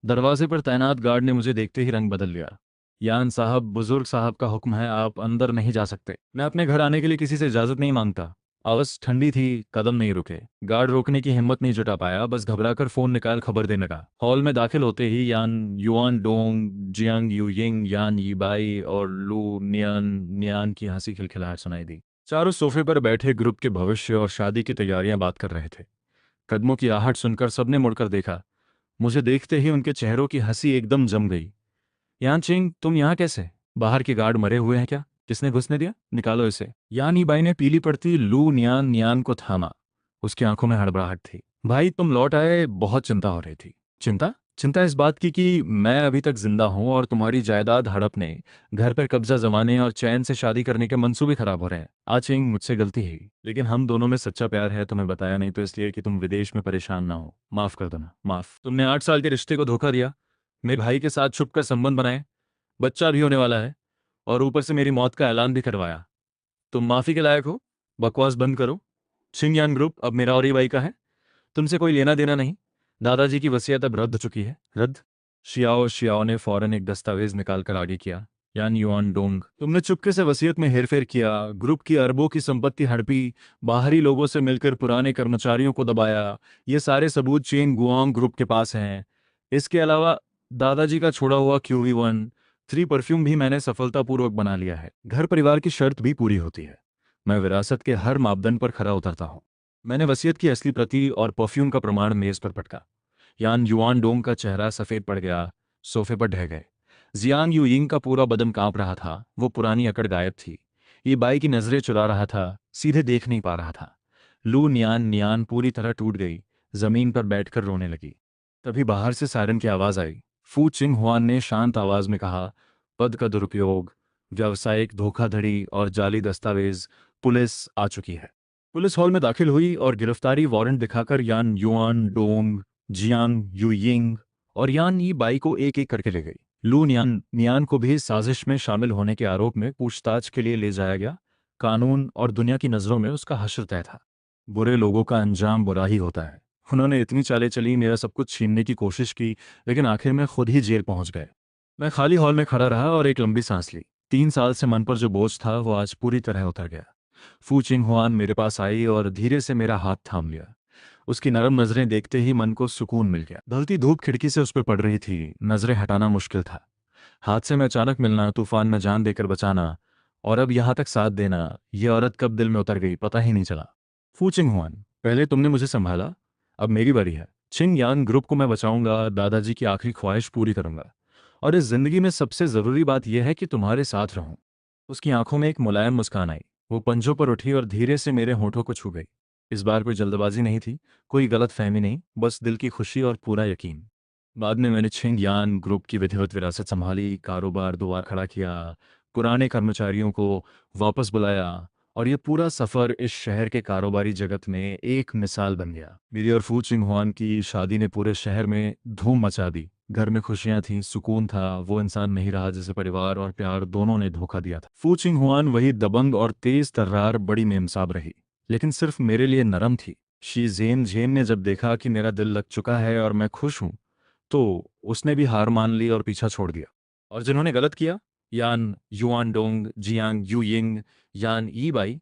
दरवाजे पर तैनात गार्ड ने मुझे देखते ही रंग बदल लिया। यान साहब, बुजुर्ग साहब का हुक्म है, आप अंदर नहीं जा सकते। मैं अपने घर आने के लिए किसी से इजाजत नहीं मांगता। आवाज ठंडी थी, कदम नहीं रुके। गार्ड रोकने की हिम्मत नहीं जुटा पाया, बस घबराकर फोन निकाल खबर देने लगा। हॉल में दाखिल होते ही यान युआन डोंग, जियांग यूयिंग, यान यीबाई और लू नियान नियान की हंसी खिलखिलाहट सुनाई दी। चारों सोफे पर बैठे ग्रुप के भविष्य और शादी की तैयारियां बात कर रहे थे। कदमों की आहट सुनकर सबने मुड़कर देखा। मुझे देखते ही उनके चेहरों की हंसी एकदम जम गई। यान चिंग, तुम यहाँ कैसे? बाहर के गार्ड मरे हुए हैं क्या? किसने घुसने दिया? निकालो इसे। यान ईबाई ने पीली पड़ती लू नियान नियान को थामा। उसकी आंखों में हड़बड़ाहट थी। भाई, तुम लौट आए, बहुत चिंता हो रही थी। चिंता? चिंता इस बात की कि मैं अभी तक जिंदा हूं और तुम्हारी जायदाद हड़पने, घर पर कब्जा जमाने और चैन से शादी करने के मंसूबे खराब हो रहे हैं। आचिंग, मुझसे गलती है, लेकिन हम दोनों में सच्चा प्यार है। तुम्हें बताया नहीं तो इसलिए कि तुम विदेश में परेशान ना हो। माफ कर देना, माफ। तुमने 8 साल के रिश्ते को धोखा दिया, मेरे भाई के साथ छुपकर संबंध बनाए, बच्चा भी होने वाला है, और ऊपर से मेरी मौत का ऐलान भी करवाया। तुम माफी के लायक हो। बकवास बंद करो। छिंगयान ग्रुप अब मेरा और ईबाई का है। तुमसे कोई लेना देना नहीं। दादाजी की वसीयत अब रद्द हो चुकी है। रद्द? शियाओ शियाओ ने फौरन एक दस्तावेज निकालकर आगे किया। यान युआन डोंग, तुमने चुपके से वसीयत में हेरफेर किया, ग्रुप की अरबों की संपत्ति हड़पी, बाहरी लोगों से मिलकर पुराने कर्मचारियों को दबाया। ये सारे सबूत चेन गुआंग ग्रुप के पास हैं। इसके अलावा दादाजी का छोड़ा हुआ QV13 परफ्यूम भी मैंने सफलतापूर्वक बना लिया है। घर परिवार की शर्त भी पूरी होती है। मैं विरासत के हर मापदंड पर खरा उतरता हूँ। मैंने वसीयत की असली प्रति और परफ्यूम का प्रमाण मेज पर पटका। यान युआन डोंग का चेहरा सफेद पड़ गया, सोफे पर ढह गए। जियांग यूयिंग का पूरा बदन कांप रहा था। वो पुरानी अकड़ गायब थी। ये बाई की नजरें चुरा रहा था, सीधे देख नहीं पा रहा था। लू नियान नियान पूरी तरह टूट गई, जमीन पर बैठकर रोने लगी। तभी बाहर से सायरन की आवाज आई। फू चिंग हुआन ने शांत आवाज में कहा, पद का दुरुपयोग, व्यावसायिक धोखाधड़ी और जाली दस्तावेज, पुलिस आ चुकी है। पुलिस हॉल में दाखिल हुई और गिरफ्तारी वारंट दिखाकर यान युआन डोंग, जियांग युयिंग और यान यी बाई को एक एक करके ले गई। लू नियान नियान को भी साजिश में शामिल होने के आरोप में पूछताछ के लिए ले जाया गया। कानून और दुनिया की नज़रों में उसका हश्र तय था। बुरे लोगों का अंजाम बुरा ही होता है। उन्होंने इतनी चालें चली, मेरा सब कुछ छीनने की कोशिश की, लेकिन आखिर में खुद ही जेल पहुंच गए। मैं खाली हॉल में खड़ा रहा और एक लंबी सांस ली। 3 साल से मन पर जो बोझ था वो आज पूरी तरह उतर गया। फू चिंग हुआन मेरे पास आई और धीरे से मेरा हाथ थाम लिया। उसकी नरम नजरें देखते ही मन को सुकून मिल गया। ढलती धूप खिड़की से उस पर पड़ रही थी, नजरें हटाना मुश्किल था। हादसे में अचानक मिलना, तूफान में जान देकर बचाना और अब यहाँ तक साथ देना, ये औरत कब दिल में उतर गई पता ही नहीं चला। फू चिंग हुआन, पहले तुमने मुझे संभाला, अब मेरी बारी है। चिंग यान ग्रुप को मैं बचाऊंगा, दादाजी की आखिरी ख्वाहिश पूरी करूंगा, और इस जिंदगी में सबसे जरूरी बात यह है कि तुम्हारे साथ रहूं। उसकी आंखों में एक मुलायम मुस्कान आई। वो पंजों पर उठी और धीरे से मेरे होठों को छू गई। इस बार कोई जल्दबाजी नहीं थी, कोई गलत फहमी नहीं, बस दिल की खुशी और पूरा यकीन। बाद में मैंने छिंग यान ग्रुप की विधिवत विरासत संभाली, कारोबार दोबारा खड़ा किया, पुराने कर्मचारियों को वापस बुलाया, और ये पूरा सफ़र इस शहर के कारोबारी जगत में एक मिसाल बन गया। मेरी और फू चिंग हुआन की शादी ने पूरे शहर में धूम मचा दी। घर में खुशियां थीं, सुकून था, वो इंसान नहीं रहा जिसे परिवार और प्यार दोनों ने धोखा दिया था। फू चिंग हुआन वही दबंग और तेज तर्रार बड़ी मेमसाब रही, लेकिन सिर्फ मेरे लिए नरम थी। शी जेन जेन ने जब देखा कि मेरा दिल लग चुका है और मैं खुश हूं, तो उसने भी हार मान ली और पीछा छोड़ दिया। और जिन्होंने गलत किया, यान युआन डोंग, जियांग युयिंग, यान ई बाई,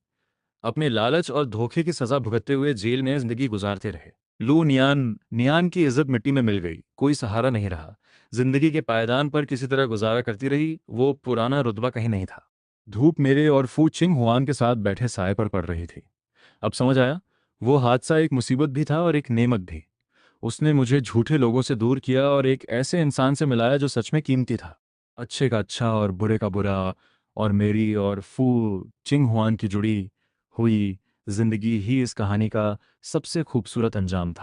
अपने लालच और धोखे की सजा भुगतते हुए जेल में जिंदगी गुजारते रहे। लू नियान नियान की इज्जत मिट्टी में मिल गई, कोई सहारा नहीं रहा। जिंदगी के पायदान पर किसी तरह गुजारा करती रही, वो पुराना रुतबा कहीं नहीं था। धूप मेरे और फू चिंग हुआन के साथ बैठे साय पर पड़ रही थी। अब समझ आया, वो हादसा एक मुसीबत भी था और एक नेमत भी। उसने मुझे झूठे लोगों से दूर किया और एक ऐसे इंसान से मिलाया जो सच में कीमती था। अच्छे का अच्छा और बुरे का बुरा, और मेरी और फू चिंग हुआन की जुड़ी हुई जिंदगी ही इस कहानी का सबसे खूबसूरत अंजाम था।